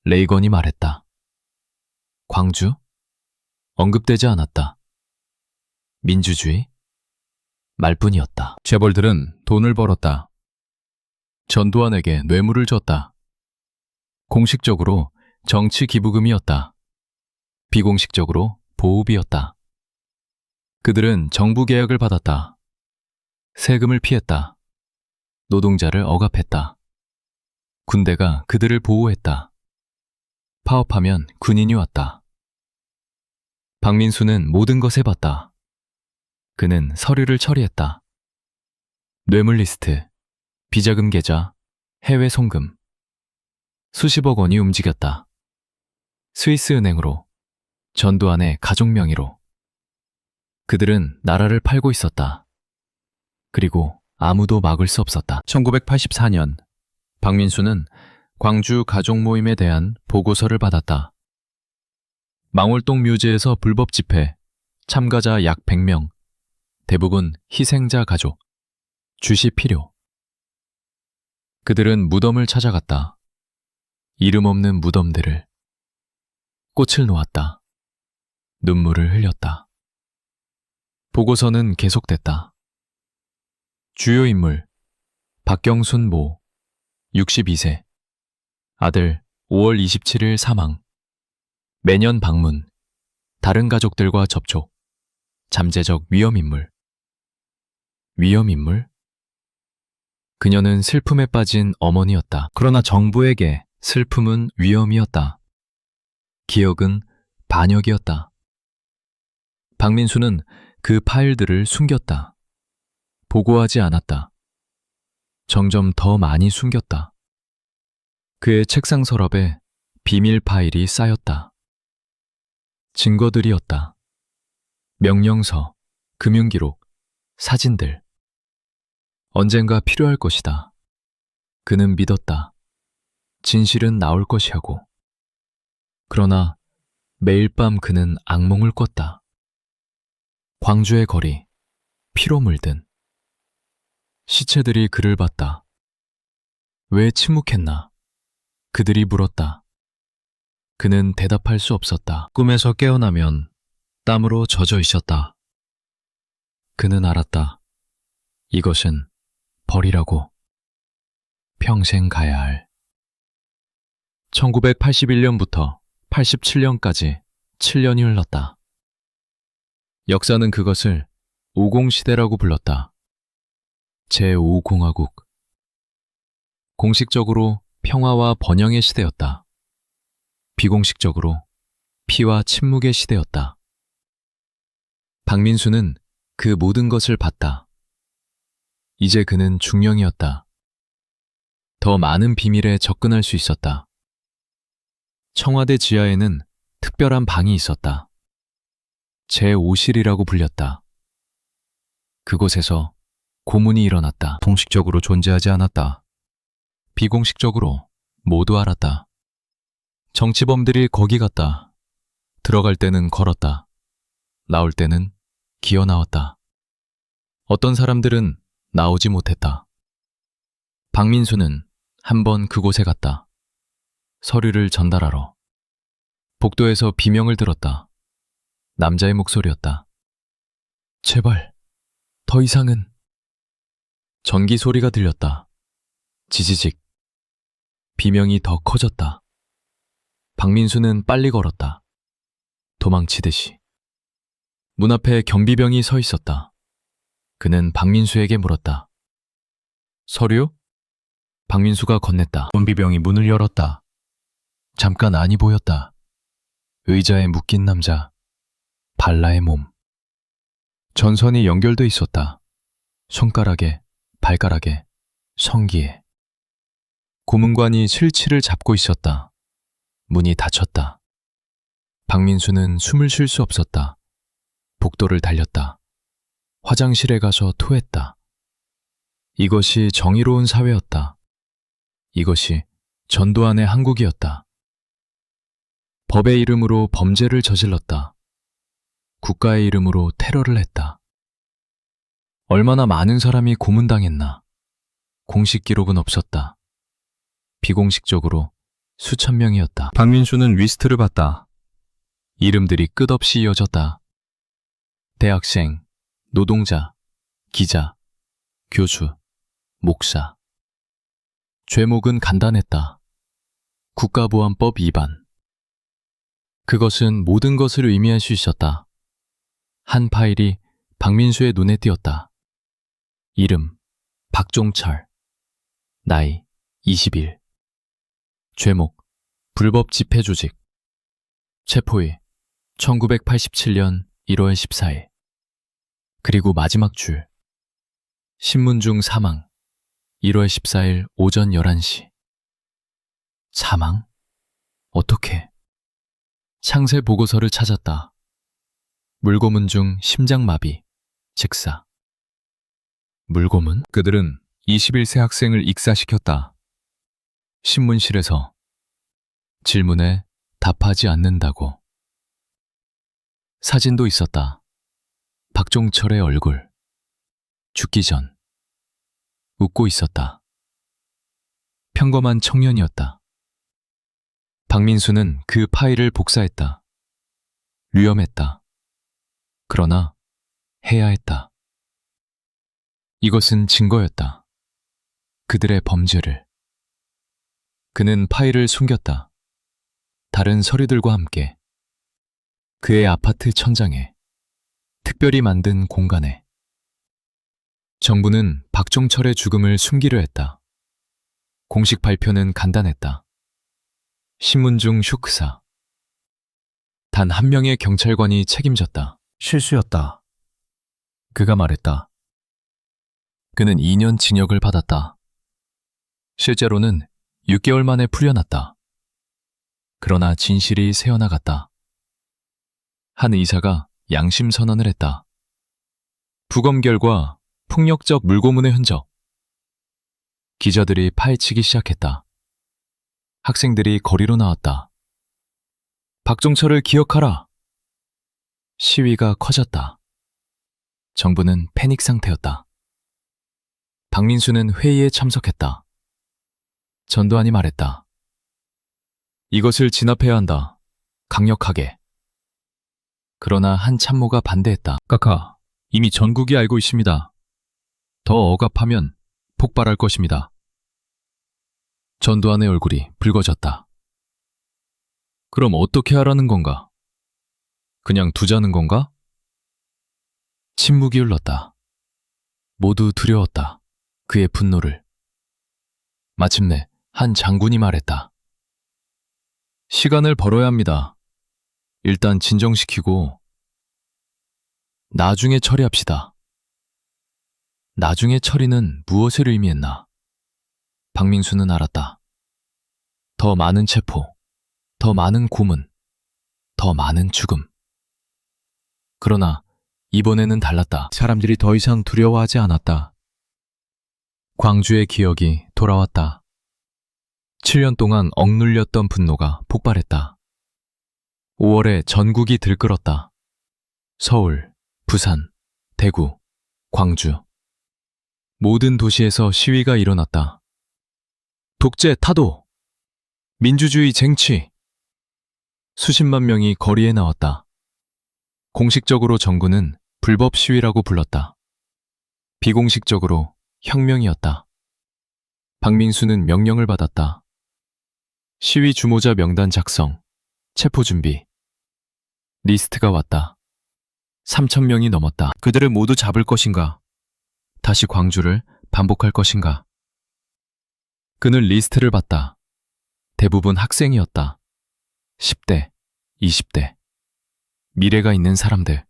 Speaker 1: 레이건이 말했다. 광주? 언급되지 않았다. 민주주의? 말뿐이었다. 재벌들은 돈을 벌었다. 전두환에게 뇌물을 줬다. 공식적으로 정치 기부금이었다. 비공식적으로 보호비였다. 그들은 정부 계약을 받았다. 세금을 피했다. 노동자를 억압했다. 군대가 그들을 보호했다. 파업하면 군인이 왔다. 박민수는 모든 것에 봤다. 그는 서류를 처리했다. 뇌물 리스트, 비자금 계좌, 해외 송금. 수십억 원이 움직였다. 스위스 은행으로, 전두환의 가족 명의로. 그들은 나라를 팔고 있었다. 그리고 아무도 막을 수 없었다. 1984년 박민수는 광주 가족 모임에 대한 보고서를 받았다. 망월동 묘지에서 불법 집회, 참가자 약 100명, 대부분 희생자 가족, 주시 필요. 그들은 무덤을 찾아갔다. 이름 없는 무덤들을. 꽃을 놓았다. 눈물을 흘렸다. 보고서는 계속됐다. 주요 인물 박경순 모 62세 아들 5월 27일 사망 매년 방문 다른 가족들과 접촉 잠재적 위험인물 위험인물? 그녀는 슬픔에 빠진 어머니였다. 그러나 정부에게 슬픔은 위험이었다. 기억은 반역이었다. 박민수는 그 파일들을 숨겼다. 보고하지 않았다. 점점 더 많이 숨겼다. 그의 책상 서랍에 비밀 파일이 쌓였다. 증거들이었다. 명령서, 금융기록, 사진들. 언젠가 필요할 것이다. 그는 믿었다. 진실은 나올 것이라고. 그러나 매일 밤 그는 악몽을 꿨다. 광주의 거리, 피로 물든. 시체들이 그를 봤다. 왜 침묵했나? 그들이 물었다. 그는 대답할 수 없었다. 꿈에서 깨어나면 땀으로 젖어 있었다. 그는 알았다. 이것은 벌이라고. 평생 가야 할. 1981년부터 87년까지 7년이 흘렀다. 역사는 그것을 50시대라고 불렀다. 제5공화국. 공식적으로 평화와 번영의 시대였다. 비공식적으로 피와 침묵의 시대였다. 박민수는 그 모든 것을 봤다. 이제 그는 중령이었다. 더 많은 비밀에 접근할 수 있었다. 청와대 지하에는 특별한 방이 있었다. 제5실이라고 불렸다. 그곳에서 고문이 일어났다. 공식적으로 존재하지 않았다. 비공식적으로 모두 알았다. 정치범들이 거기 갔다. 들어갈 때는 걸었다. 나올 때는 기어 나왔다. 어떤 사람들은 나오지 못했다. 박민수는 한 번 그곳에 갔다. 서류를 전달하러. 복도에서 비명을 들었다. 남자의 목소리였다. 제발, 더 이상은. 전기 소리가 들렸다. 지지직. 비명이 더 커졌다. 박민수는 빨리 걸었다. 도망치듯이. 문 앞에 경비병이 서 있었다. 그는 박민수에게 물었다. 서류? 박민수가 건넸다. 경비병이 문을 열었다. 잠깐 안이 보였다. 의자에 묶인 남자. 발라의 몸. 전선이 연결돼 있었다. 손가락에, 발가락에, 성기에. 고문관이 실치를 잡고 있었다. 문이 닫혔다. 박민수는 숨을 쉴 수 없었다. 복도를 달렸다. 화장실에 가서 토했다. 이것이 정의로운 사회였다. 이것이 전두환의 한국이었다. 법의 이름으로 범죄를 저질렀다. 국가의 이름으로 테러를 했다. 얼마나 많은 사람이 고문당했나. 공식 기록은 없었다. 비공식적으로 수천 명이었다. 박민수는 리스트를 봤다. 이름들이 끝없이 이어졌다. 대학생, 노동자, 기자, 교수, 목사. 죄목은 간단했다. 국가보안법 위반. 그것은 모든 것을 의미할 수 있었다. 한 파일이 박민수의 눈에 띄었다. 이름, 박종철. 나이, 21. 죄목, 불법 집회 조직. 체포일, 1987년 1월 14일. 그리고 마지막 줄. 신문중 사망, 1월 14일 오전 11시. 사망? 어떻게? 창세 보고서를 찾았다. 물고문 중 심장마비, 즉사. 물고문? 그들은 21세 학생을 익사시켰다. 신문실에서 질문에 답하지 않는다고. 사진도 있었다. 박종철의 얼굴. 죽기 전. 웃고 있었다. 평범한 청년이었다. 박민수는 그 파일을 복사했다. 위험했다. 그러나 해야 했다. 이것은 증거였다. 그들의 범죄를. 그는 파일을 숨겼다. 다른 서류들과 함께. 그의 아파트 천장에. 특별히 만든 공간에. 정부는 박종철의 죽음을 숨기려 했다. 공식 발표는 간단했다. 신문 중 쇼크사. 단 한 명의 경찰관이 책임졌다.
Speaker 2: 실수였다. 그가 말했다.
Speaker 1: 그는 2년 징역을 받았다. 실제로는 6개월 만에 풀려났다. 그러나 진실이 새어나갔다. 한 의사가 양심 선언을 했다. 부검 결과 폭력적 물고문의 흔적. 기자들이 파헤치기 시작했다. 학생들이 거리로 나왔다. 박종철을 기억하라. 시위가 커졌다. 정부는 패닉 상태였다. 박민수는 회의에 참석했다. 전두환이 말했다. 이것을 진압해야 한다. 강력하게. 그러나 한 참모가 반대했다.
Speaker 2: 카카, 이미 전국이 알고 있습니다. 더 억압하면 폭발할 것입니다.
Speaker 1: 전두환의 얼굴이 붉어졌다. 그럼 어떻게 하라는 건가? 그냥 두자는 건가? 침묵이 흘렀다. 모두 두려웠다. 그의 분노를. 마침내 한 장군이 말했다. 시간을 벌어야 합니다. 일단 진정시키고 나중에 처리합시다. 나중에 처리는 무엇을 의미했나? 박민수는 알았다. 더 많은 체포, 더 많은 고문, 더 많은 죽음. 그러나 이번에는 달랐다.
Speaker 2: 사람들이 더 이상 두려워하지 않았다.
Speaker 1: 광주의 기억이 돌아왔다. 7년 동안 억눌렸던 분노가 폭발했다. 5월에 전국이 들끓었다. 서울, 부산, 대구, 광주. 모든 도시에서 시위가 일어났다. 독재 타도, 민주주의 쟁취. 수십만 명이 거리에 나왔다. 공식적으로 정부는 불법 시위라고 불렀다. 비공식적으로 혁명이었다. 박민수는 명령을 받았다. 시위 주모자 명단 작성, 체포 준비. 리스트가 왔다. 3,000명이 넘었다.
Speaker 2: 그들을 모두 잡을 것인가?
Speaker 1: 다시 광주를 반복할 것인가? 그는 리스트를 봤다. 대부분 학생이었다. 10대, 20대. 미래가 있는 사람들.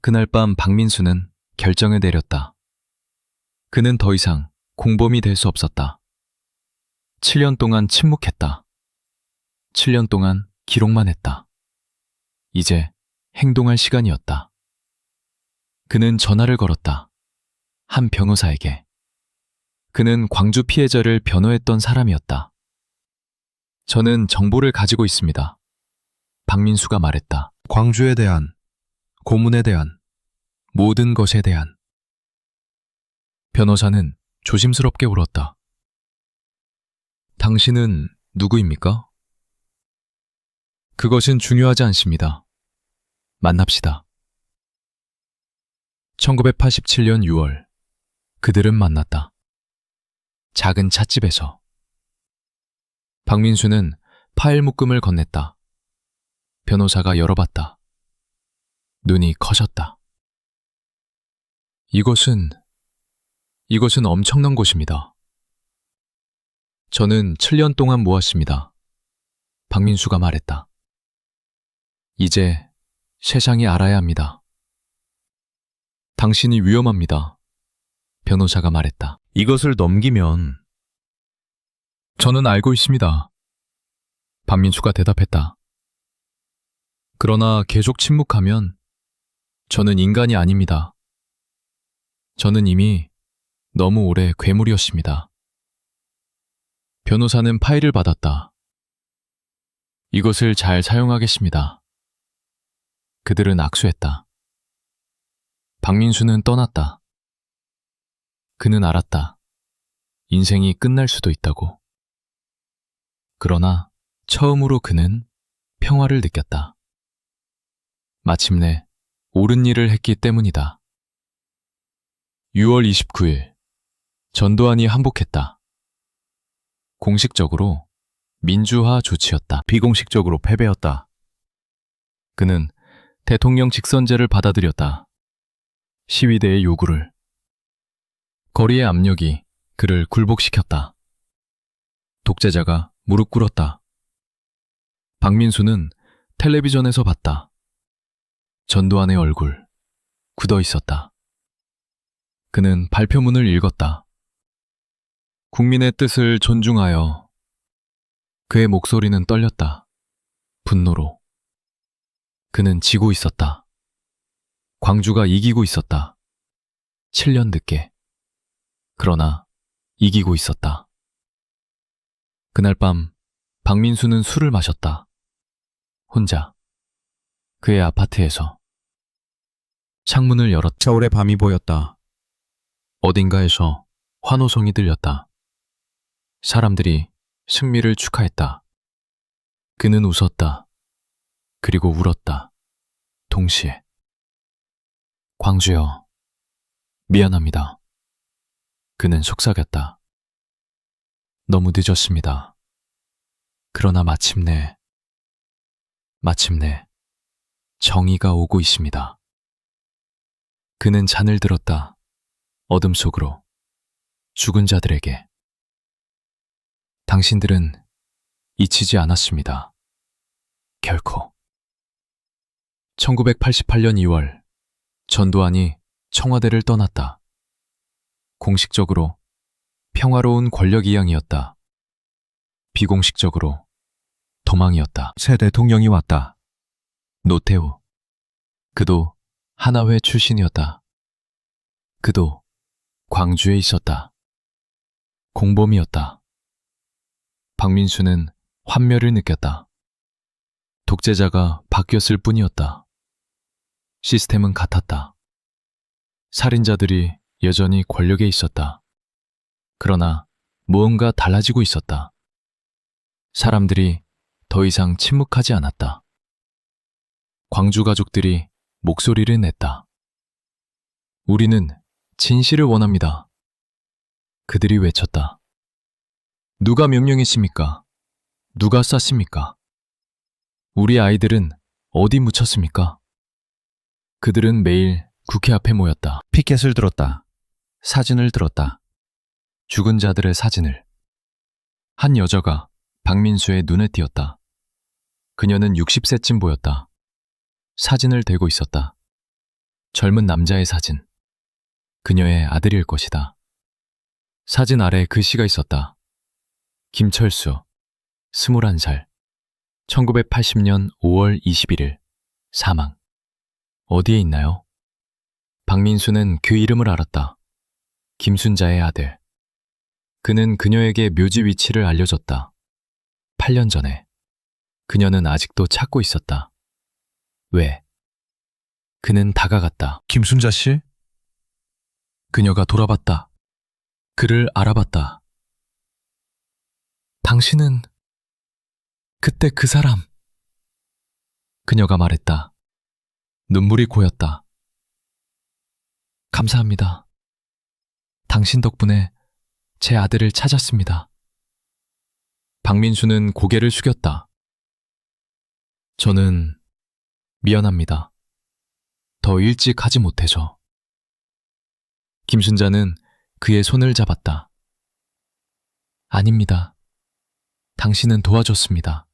Speaker 1: 그날 밤 박민수는 결정을 내렸다. 그는 더 이상 공범이 될 수 없었다. 7년 동안 침묵했다. 7년 동안 기록만 했다. 이제 행동할 시간이었다. 그는 전화를 걸었다. 한 변호사에게. 그는 광주 피해자를 변호했던 사람이었다. 저는 정보를 가지고 있습니다. 박민수가 말했다.
Speaker 2: 광주에 대한, 고문에 대한,
Speaker 1: 모든 것에 대한. 변호사는 조심스럽게 울었다. 당신은 누구입니까? 그것은 중요하지 않습니다. 만납시다. 1987년 6월, 그들은 만났다. 작은 찻집에서. 박민수는 파일 묶음을 건넸다. 변호사가 열어봤다. 눈이 커졌다. 이것은 엄청난 곳입니다. 저는 7년 동안 모았습니다. 박민수가 말했다. 이제 세상이 알아야 합니다. 당신이 위험합니다. 변호사가 말했다.
Speaker 2: 이것을 넘기면
Speaker 1: 저는 알고 있습니다. 박민수가 대답했다. 그러나 계속 침묵하면 저는 인간이 아닙니다. 저는 이미 너무 오래 괴물이었습니다. 변호사는 파일을 받았다. 이것을 잘 사용하겠습니다. 그들은 악수했다. 박민수는 떠났다. 그는 알았다. 인생이 끝날 수도 있다고. 그러나 처음으로 그는 평화를 느꼈다. 마침내 옳은 일을 했기 때문이다. 6월 29일, 전두환이 항복했다. 공식적으로 민주화 조치였다.
Speaker 2: 비공식적으로 패배였다.
Speaker 1: 그는 대통령 직선제를 받아들였다. 시위대의 요구를. 거리의 압력이 그를 굴복시켰다. 독재자가 무릎 꿇었다. 박민수는 텔레비전에서 봤다. 전두환의 얼굴, 굳어 있었다. 그는 발표문을 읽었다. 국민의 뜻을 존중하여. 그의 목소리는 떨렸다. 분노로. 그는 지고 있었다. 광주가 이기고 있었다. 7년 늦게. 그러나 이기고 있었다. 그날 밤 박민수는 술을 마셨다. 혼자. 그의 아파트에서. 창문을 열었다.
Speaker 2: 서울의 밤이 보였다.
Speaker 1: 어딘가에서 환호성이 들렸다. 사람들이 승리를 축하했다. 그는 웃었다. 그리고 울었다. 동시에. 광주여, 미안합니다. 그는 속삭였다. 너무 늦었습니다. 그러나 마침내 정의가 오고 있습니다. 그는 잔을 들었다. 어둠 속으로. 죽은 자들에게. 당신들은 잊히지 않았습니다. 결코. 1988년 2월, 전두환이 청와대를 떠났다. 공식적으로 평화로운 권력이양이었다. 비공식적으로 도망이었다.
Speaker 2: 새 대통령이 왔다.
Speaker 1: 노태우. 그도 하나회 출신이었다. 그도 광주에 있었다. 공범이었다. 박민수는 환멸을 느꼈다. 독재자가 바뀌었을 뿐이었다. 시스템은 같았다. 살인자들이 여전히 권력에 있었다. 그러나 무언가 달라지고 있었다. 사람들이 더 이상 침묵하지 않았다. 광주 가족들이 목소리를 냈다. 우리는 진실을 원합니다. 그들이 외쳤다. 누가 명령했습니까? 누가 쐈습니까? 우리 아이들은 어디 묻혔습니까? 그들은 매일 국회 앞에 모였다.
Speaker 2: 피켓을 들었다. 사진을 들었다.
Speaker 1: 죽은 자들의 사진을. 한 여자가 박민수의 눈에 띄었다. 그녀는 60세쯤 보였다. 사진을 대고 있었다. 젊은 남자의 사진. 그녀의 아들일 것이다. 사진 아래 글씨가 있었다. 김철수, 21살, 1980년 5월 21일, 사망. 어디에 있나요? 박민수는 그 이름을 알았다. 김순자의 아들. 그는 그녀에게 묘지 위치를 알려줬다. 8년 전에. 그녀는 아직도 찾고 있었다. 왜? 그는 다가갔다.
Speaker 2: 김순자 씨?
Speaker 1: 그녀가 돌아봤다. 그를 알아봤다. 당신은 그때 그 사람. 그녀가 말했다. 눈물이 고였다. 감사합니다. 당신 덕분에 제 아들을 찾았습니다. 박민수는 고개를 숙였다. 저는 미안합니다. 더 일찍 하지 못해서. 김순자는 그의 손을 잡았다. 아닙니다. 당신은 도와줬습니다.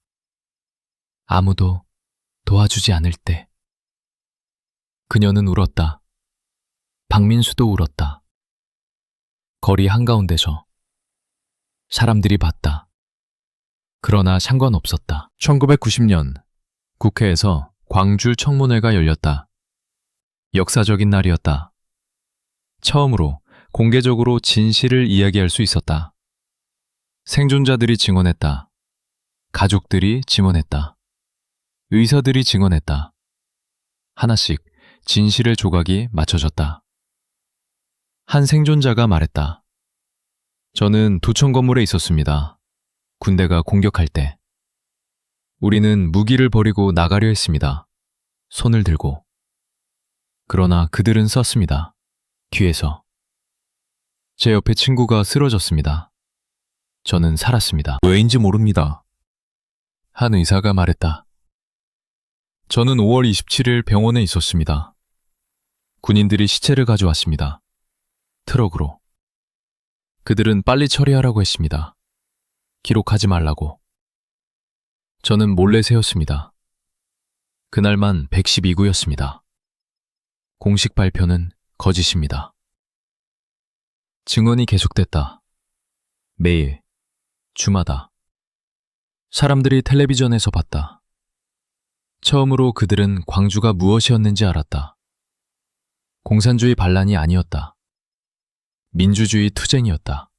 Speaker 1: 아무도 도와주지 않을 때. 그녀는 울었다. 박민수도 울었다. 거리 한가운데서 사람들이 봤다. 그러나 상관없었다. 1990년 국회에서 광주 청문회가 열렸다. 역사적인 날이었다. 처음으로 공개적으로 진실을 이야기할 수 있었다. 생존자들이 증언했다. 가족들이 증언했다. 의사들이 증언했다. 하나씩 진실의 조각이 맞춰졌다. 한 생존자가 말했다. 저는 두천 건물에 있었습니다. 군대가 공격할 때. 우리는 무기를 버리고 나가려 했습니다. 손을 들고. 그러나 그들은 썼습니다. 뒤에서. 제 옆에 친구가 쓰러졌습니다. 저는 살았습니다.
Speaker 2: 왜인지 모릅니다.
Speaker 1: 한 의사가 말했다. 저는 5월 27일 병원에 있었습니다. 군인들이 시체를 가져왔습니다. 트럭으로. 그들은 빨리 처리하라고 했습니다. 기록하지 말라고. 저는 몰래 세웠습니다. 그날만 112구였습니다. 공식 발표는 거짓입니다. 증언이 계속됐다. 매일, 주마다. 사람들이 텔레비전에서 봤다. 처음으로 그들은 광주가 무엇이었는지 알았다. 공산주의 반란이 아니었다. 민주주의 투쟁이었다.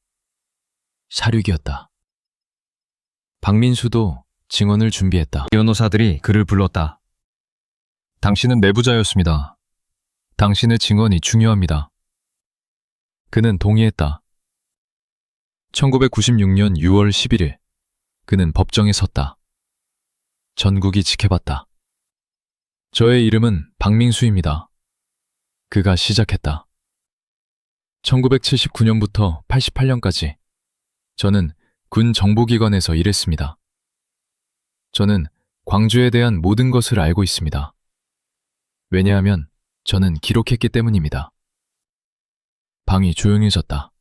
Speaker 1: 사륙이었다. 박민수도 증언을 준비했다.
Speaker 2: 변호사들이 그를 불렀다. 당신은 내부자였습니다. 당신의 증언이 중요합니다.
Speaker 1: 그는 동의했다. 1996년 6월 11일, 그는 법정에 섰다. 전국이 지켜봤다. 저의 이름은 박민수입니다. 그가 시작했다. 1979년부터 88년까지 저는 군 정보기관에서 일했습니다. 저는 광주에 대한 모든 것을 알고 있습니다. 왜냐하면 저는 기록했기 때문입니다. 방이 조용해졌다.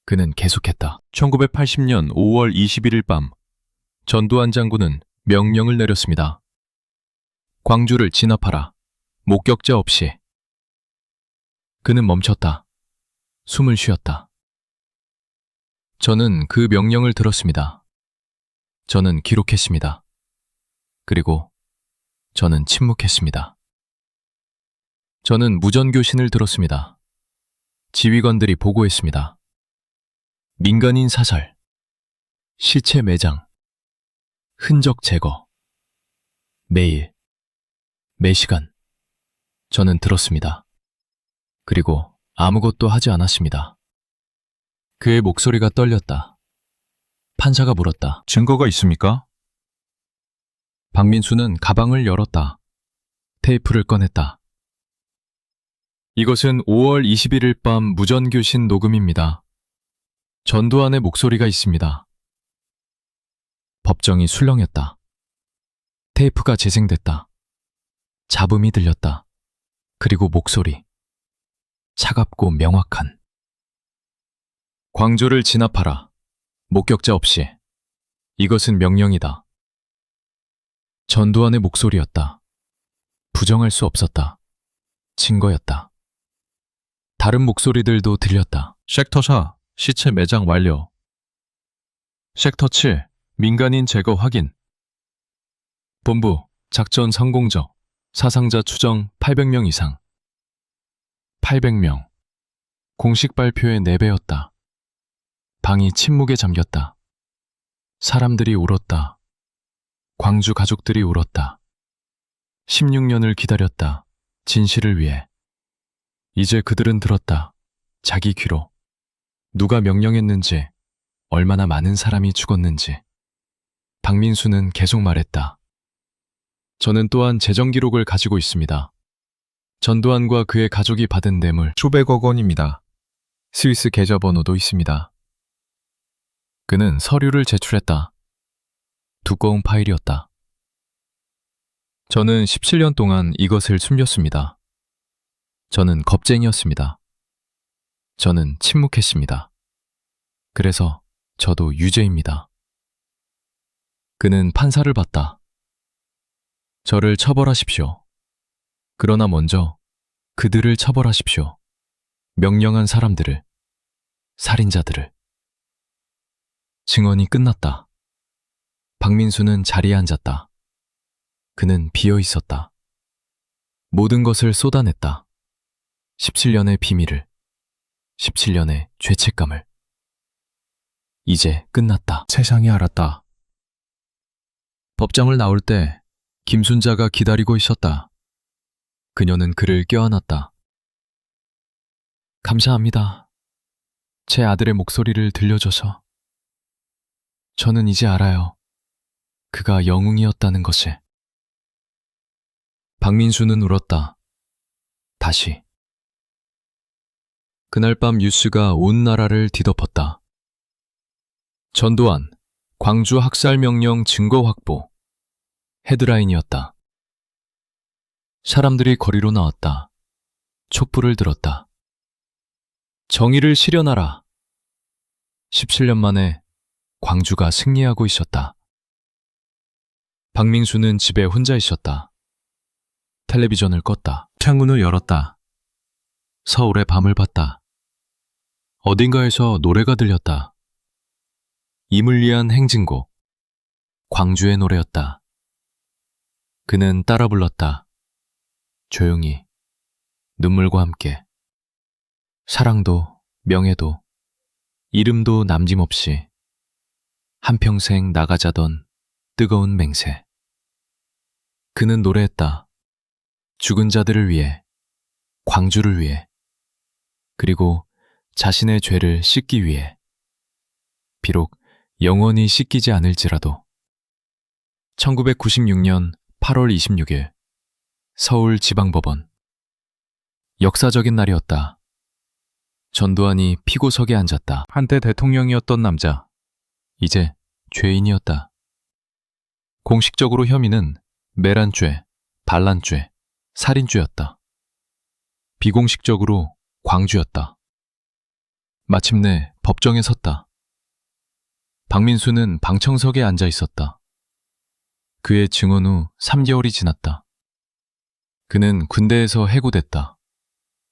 Speaker 1: 그는 계속했다.
Speaker 2: 1980년 5월 21일 밤 전두환 장군은 명령을 내렸습니다.
Speaker 1: 광주를 진압하라. 목격자 없이. 그는 멈췄다. 숨을 쉬었다. 저는 그 명령을 들었습니다. 저는 기록했습니다. 그리고 저는 침묵했습니다. 저는 무전교신을 들었습니다. 지휘관들이 보고했습니다. 민간인 사살, 시체 매장, 흔적 제거. 매일, 매시간 저는 들었습니다. 그리고 아무것도 하지 않았습니다. 그의 목소리가 떨렸다. 판사가 물었다.
Speaker 2: 증거가 있습니까?
Speaker 1: 박민수는 가방을 열었다. 테이프를 꺼냈다. 이것은 5월 21일 밤 무전교신 녹음입니다. 전두환의 목소리가 있습니다. 법정이 술렁였다. 테이프가 재생됐다. 잡음이 들렸다. 그리고 목소리. 차갑고 명확한. 광주를 진압하라. 목격자 없이. 이것은 명령이다. 전두환의 목소리였다. 부정할 수 없었다. 증거였다. 다른 목소리들도 들렸다.
Speaker 2: 섹터 4, 시체 매장 완료.
Speaker 1: 섹터 7, 민간인 제거 확인. 본부, 작전 성공적. 사상자 추정 800명 이상. 800명. 공식 발표의 4배였다. 방이 침묵에 잠겼다. 사람들이 울었다. 광주 가족들이 울었다. 16년을 기다렸다. 진실을 위해. 이제 그들은 들었다. 자기 귀로. 누가 명령했는지, 얼마나 많은 사람이 죽었는지. 박민수는 계속 말했다. 저는 또한 재정 기록을 가지고 있습니다. 전두환과 그의 가족이 받은 뇌물
Speaker 2: 수백억 원입니다.
Speaker 1: 스위스 계좌번호도 있습니다. 그는 서류를 제출했다. 두꺼운 파일이었다. 저는 17년 동안 이것을 숨겼습니다. 저는 겁쟁이였습니다. 저는 침묵했습니다. 그래서 저도 유죄입니다. 그는 판사를 봤다. 저를 처벌하십시오. 그러나 먼저 그들을 처벌하십시오. 명령한 사람들을, 살인자들을. 증언이 끝났다. 박민수는 자리에 앉았다. 그는 비어 있었다. 모든 것을 쏟아냈다. 17년의 비밀을, 17년의 죄책감을. 이제 끝났다.
Speaker 2: 세상이 알았다.
Speaker 1: 법정을 나올 때 김순자가 기다리고 있었다. 그녀는 그를 껴안았다. 감사합니다. 제 아들의 목소리를 들려줘서. 저는 이제 알아요. 그가 영웅이었다는 것을. 박민수는 울었다. 다시. 그날 밤 뉴스가 온 나라를 뒤덮었다. 전두환, 광주 학살 명령 증거 확보. 헤드라인이었다. 사람들이 거리로 나왔다. 촛불을 들었다. 정의를 실현하라. 17년 만에 광주가 승리하고 있었다. 박민수는 집에 혼자 있었다. 텔레비전을 껐다.
Speaker 2: 창문을 열었다.
Speaker 1: 서울의 밤을 봤다. 어딘가에서 노래가 들렸다. 이물리한 행진곡, 광주의 노래였다. 그는 따라 불렀다. 조용히, 눈물과 함께. 사랑도, 명예도, 이름도 남김없이 한평생 나가자던 뜨거운 맹세. 그는 노래했다. 죽은 자들을 위해, 광주를 위해, 그리고 자신의 죄를 씻기 위해. 비록 영원히 씻기지 않을지라도. 1996년 8월 26일 서울지방법원. 역사적인 날이었다. 전두환이 피고석에 앉았다.
Speaker 2: 한때 대통령이었던 남자.
Speaker 1: 이제 죄인이었다. 공식적으로 혐의는 매란죄, 반란죄, 살인죄였다. 비공식적으로 광주였다. 마침내 법정에 섰다. 박민수는 방청석에 앉아 있었다. 그의 증언 후 3개월이 지났다. 그는 군대에서 해고됐다.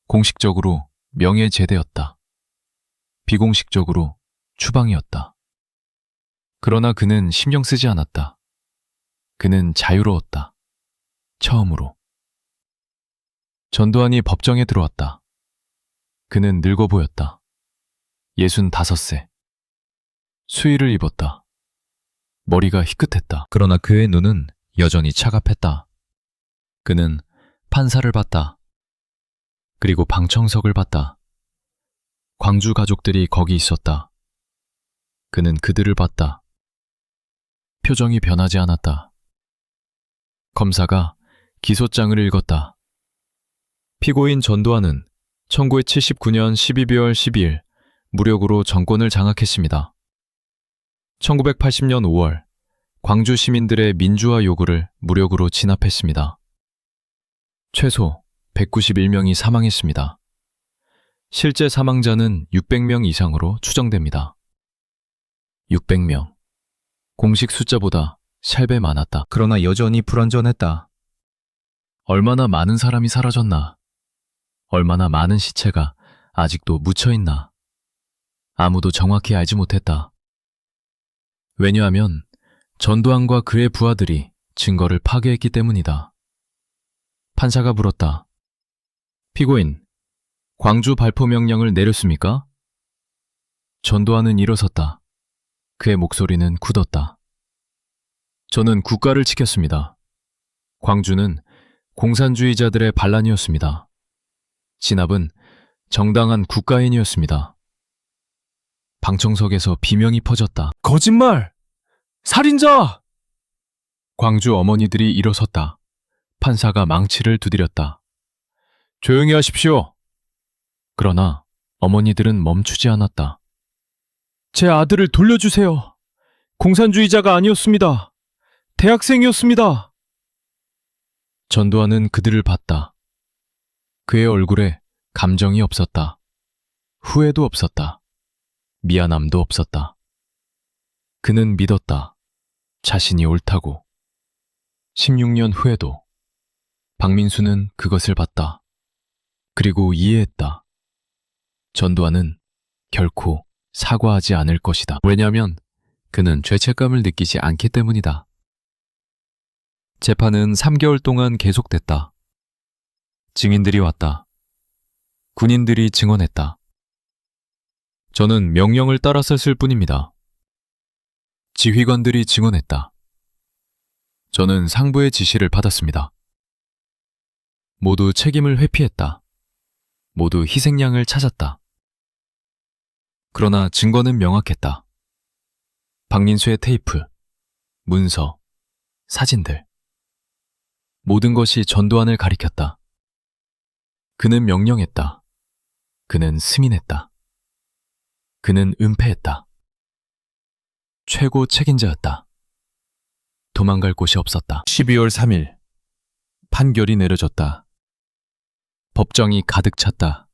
Speaker 1: 공식적으로 명예제대였다. 비공식적으로 추방이었다. 그러나 그는 신경 쓰지 않았다. 그는 자유로웠다. 처음으로. 전두환이 법정에 들어왔다. 그는 늙어 보였다. 65세. 수의를 입었다. 머리가 희끗했다.
Speaker 2: 그러나 그의 눈은 여전히 차갑했다.
Speaker 1: 그는 판사를 봤다. 그리고 방청석을 봤다. 광주 가족들이 거기 있었다. 그는 그들을 봤다. 표정이 변하지 않았다. 검사가 기소장을 읽었다. 피고인 전두환은 1979년 12월 12일 무력으로 정권을 장악했습니다. 1980년 5월 광주 시민들의 민주화 요구를 무력으로 진압했습니다. 최소 191명이 사망했습니다. 실제 사망자는 600명 이상으로 추정됩니다. 600명. 공식 숫자보다 3배 많았다.
Speaker 2: 그러나 여전히 불완전했다.
Speaker 1: 얼마나 많은 사람이 사라졌나? 얼마나 많은 시체가 아직도 묻혀있나? 아무도 정확히 알지 못했다. 왜냐하면 전두환과 그의 부하들이 증거를 파괴했기 때문이다. 판사가 물었다. 피고인, 광주 발포 명령을 내렸습니까? 전두환은 일어섰다. 그의 목소리는 굳었다. 저는 국가를 지켰습니다. 광주는 공산주의자들의 반란이었습니다. 진압은 정당한 국가인이었습니다. 방청석에서 비명이 퍼졌다.
Speaker 2: 거짓말! 살인자!
Speaker 1: 광주 어머니들이 일어섰다. 판사가 망치를 두드렸다. 조용히 하십시오. 그러나 어머니들은 멈추지 않았다.
Speaker 2: 제 아들을 돌려주세요. 공산주의자가 아니었습니다. 대학생이었습니다.
Speaker 1: 전두환은 그들을 봤다. 그의 얼굴에 감정이 없었다. 후회도 없었다. 미안함도 없었다. 그는 믿었다. 자신이 옳다고. 16년 후에도 박민수는 그것을 봤다. 그리고 이해했다. 전두환은 결코 사과하지 않을 것이다. 왜냐하면 그는 죄책감을 느끼지 않기 때문이다. 재판은 3개월 동안 계속됐다. 증인들이 왔다. 군인들이 증언했다. 저는 명령을 따라 썼을 뿐입니다. 지휘관들이 증언했다. 저는 상부의 지시를 받았습니다. 모두 책임을 회피했다. 모두 희생양을 찾았다. 그러나 증거는 명확했다. 박민수의 테이프, 문서, 사진들. 모든 것이 전두환을 가리켰다. 그는 명령했다. 그는 승인했다. 그는 은폐했다. 최고 책임자였다. 도망갈 곳이 없었다.
Speaker 2: 12월 3일
Speaker 1: 판결이 내려졌다. 법정이 가득 찼다.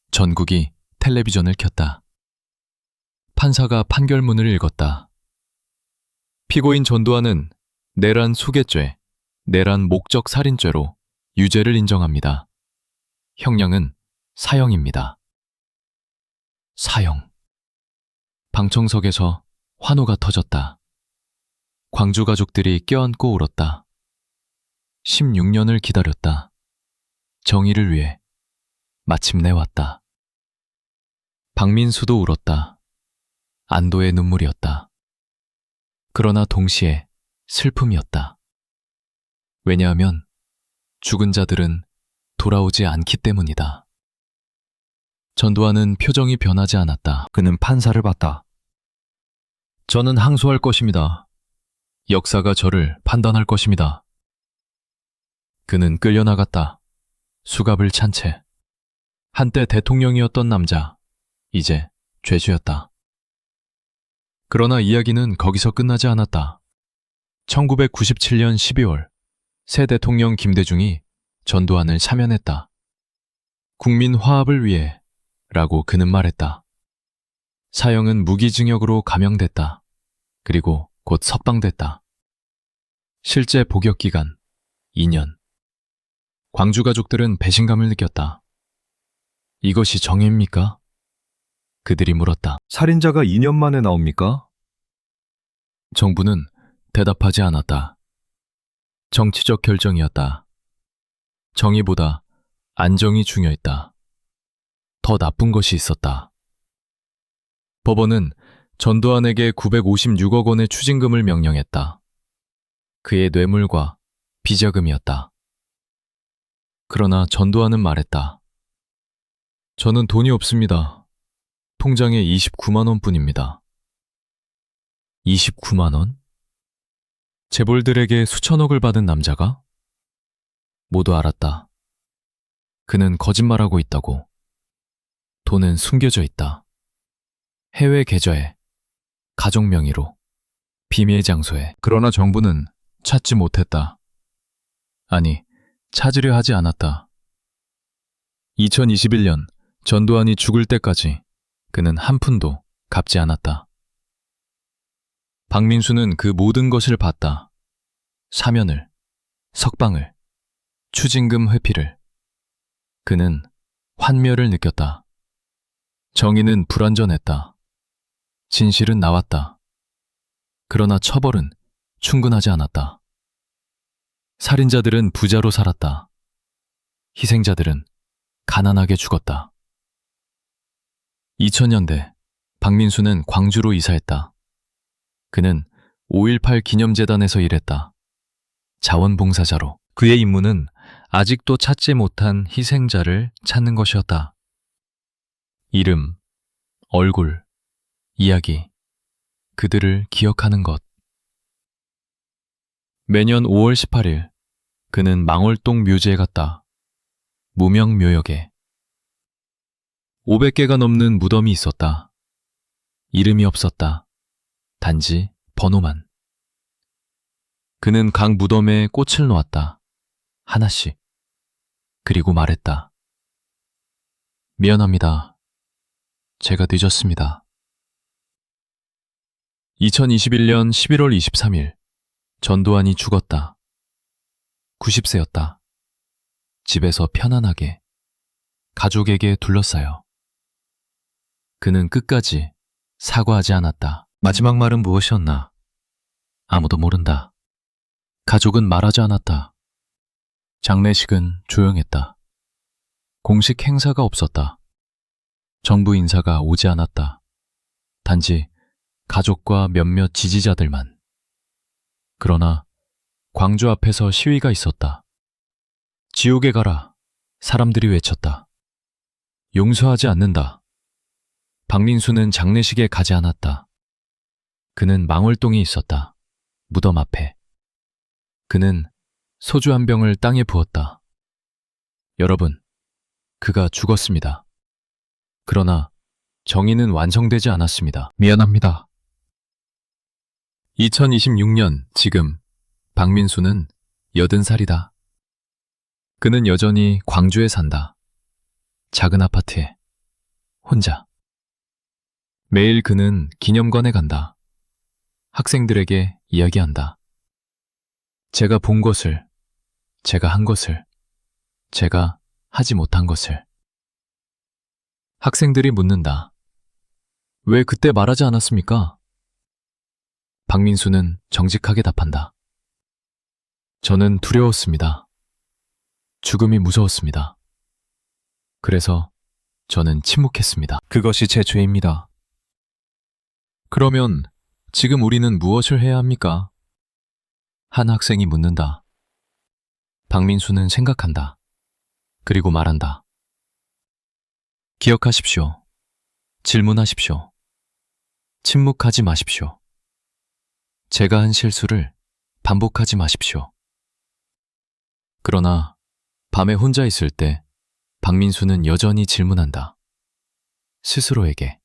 Speaker 1: 전국이 텔레비전을 켰다. 판사가 판결문을 읽었다. 피고인 전두환은 내란 수괴죄, 내란 목적 살인죄로 유죄를 인정합니다. 형량은 사형입니다. 사형. 방청석에서 환호가 터졌다. 광주 가족들이 껴안고 울었다. 16년을 기다렸다. 정의를 위해 마침내 왔다. 박민수도 울었다. 안도의 눈물이었다. 그러나 동시에 슬픔이었다. 왜냐하면 죽은 자들은 돌아오지 않기 때문이다. 전두환은 표정이 변하지 않았다.
Speaker 2: 그는 판사를 봤다. 저는 항소할 것입니다. 역사가 저를 판단할 것입니다.
Speaker 1: 그는 끌려나갔다. 수갑을 찬 채. 한때 대통령이었던 남자, 이제 죄수였다. 그러나 이야기는 거기서 끝나지 않았다. 1997년 12월, 새 대통령 김대중이 전두환을 사면했다. 국민 화합을 위해 라고 그는 말했다. 사형은 무기징역으로 감형됐다. 그리고 곧 석방됐다. 실제 복역 기간 2년. 광주 가족들은 배신감을 느꼈다. 이것이 정의입니까? 그들이 물었다.
Speaker 2: 살인자가 2년 만에 나옵니까?
Speaker 1: 정부는 대답하지 않았다. 정치적 결정이었다. 정의보다 안정이 중요했다. 더 나쁜 것이 있었다. 법원은 전두환에게 956억 원의 추징금을 명령했다. 그의 뇌물과 비자금이었다. 그러나 전두환은 말했다. 저는 돈이 없습니다. 통장에 29만 원뿐입니다. 29만 원? 재벌들에게 수천억을 받은 남자가? 모두 알았다. 그는 거짓말하고 있다고. 돈은 숨겨져 있다. 해외 계좌에, 가족 명의로, 비밀 장소에. 그러나 정부는 찾지 못했다. 아니, 찾으려 하지 않았다. 2021년 전두환이 죽을 때까지 그는 한 푼도 갚지 않았다. 박민수는 그 모든 것을 봤다. 사면을, 석방을, 추징금 회피를. 그는 환멸을 느꼈다. 정의는 불완전했다. 진실은 나왔다. 그러나 처벌은 충분하지 않았다. 살인자들은 부자로 살았다. 희생자들은 가난하게 죽었다. 2000년대 박민수는 광주로 이사했다. 그는 5.18 기념재단에서 일했다. 자원봉사자로. 그의 임무는 아직도 찾지 못한 희생자를 찾는 것이었다. 이름, 얼굴, 이야기, 그들을 기억하는 것. 매년 5월 18일 그는 망월동 묘지에 갔다. 무명묘역에 500개가 넘는 무덤이 있었다. 이름이 없었다. 단지 번호만. 그는 각 무덤에 꽃을 놓았다. 하나씩. 그리고 말했다. 미안합니다. 제가 늦었습니다. 2021년 11월 23일 전두환이 죽었다. 90세였다. 집에서 편안하게 가족에게 둘러싸여. 그는 끝까지 사과하지 않았다. 마지막 말은 무엇이었나? 아무도 모른다. 가족은 말하지 않았다. 장례식은 조용했다. 공식 행사가 없었다. 정부 인사가 오지 않았다. 단지 가족과 몇몇 지지자들만. 그러나 광주 앞에서 시위가 있었다. 지옥에 가라. 사람들이 외쳤다. 용서하지 않는다. 박민수는 장례식에 가지 않았다. 그는 망월동에 있었다. 무덤 앞에. 그는 소주 한 병을 땅에 부었다. 여러분, 그가 죽었습니다. 그러나 정의는 완성되지 않았습니다. 미안합니다. 2026년 지금 박민수는 80살이다. 그는 여전히 광주에 산다. 작은 아파트에 혼자. 매일 그는 기념관에 간다. 학생들에게 이야기한다. 제가 본 것을, 제가 한 것을, 제가 하지 못한 것을. 학생들이 묻는다. 왜 그때 말하지 않았습니까? 박민수는 정직하게 답한다. 저는 두려웠습니다. 죽음이 무서웠습니다. 그래서 저는 침묵했습니다.
Speaker 2: 그것이 제 죄입니다. 그러면 지금 우리는 무엇을 해야 합니까?
Speaker 1: 한 학생이 묻는다. 박민수는 생각한다. 그리고 말한다. 기억하십시오. 질문하십시오. 침묵하지 마십시오. 제가 한 실수를 반복하지 마십시오. 그러나 밤에 혼자 있을 때 박민수는 여전히 질문한다. 스스로에게.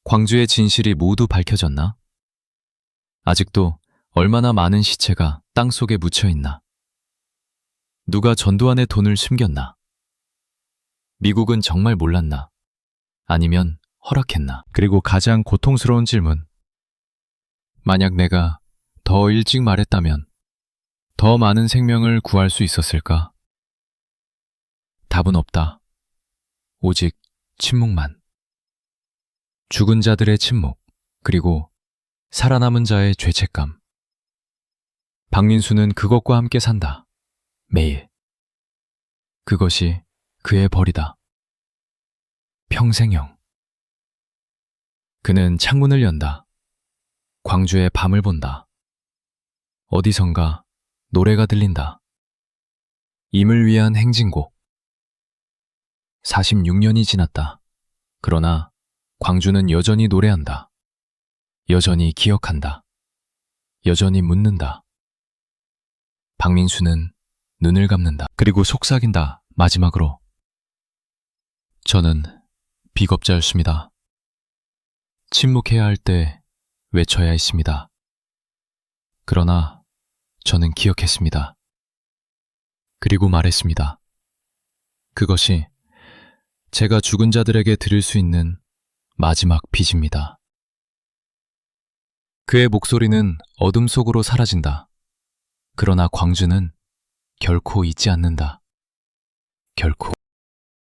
Speaker 1: 광주의 진실이 모두 밝혀졌나? 아직도 얼마나 많은 시체가 땅속에 묻혀 있나? 누가 전두환의 돈을 숨겼나? 미국은 정말 몰랐나? 아니면 허락했나?
Speaker 2: 그리고 가장 고통스러운 질문.
Speaker 1: 만약 내가 더 일찍 말했다면 더 많은 생명을 구할 수 있었을까? 답은 없다. 오직 침묵만. 죽은 자들의 침묵, 그리고 살아남은 자의 죄책감. 박민수는 그것과 함께 산다. 매일. 그것이 그의 벌이다. 평생형. 그는 창문을 연다. 광주의 밤을 본다. 어디선가 노래가 들린다. 임을 위한 행진곡. 46년이 지났다. 그러나 광주는 여전히 노래한다. 여전히 기억한다. 여전히 묻는다. 박민수는 눈을 감는다. 그리고 속삭인다. 마지막으로. 저는 비겁자였습니다. 침묵해야 할 때 외쳐야 했습니다. 그러나 저는 기억했습니다. 그리고 말했습니다. 그것이 제가 죽은 자들에게 드릴 수 있는 마지막 빚입니다. 그의 목소리는 어둠 속으로 사라진다. 그러나 광주는 결코 잊지 않는다. 결코.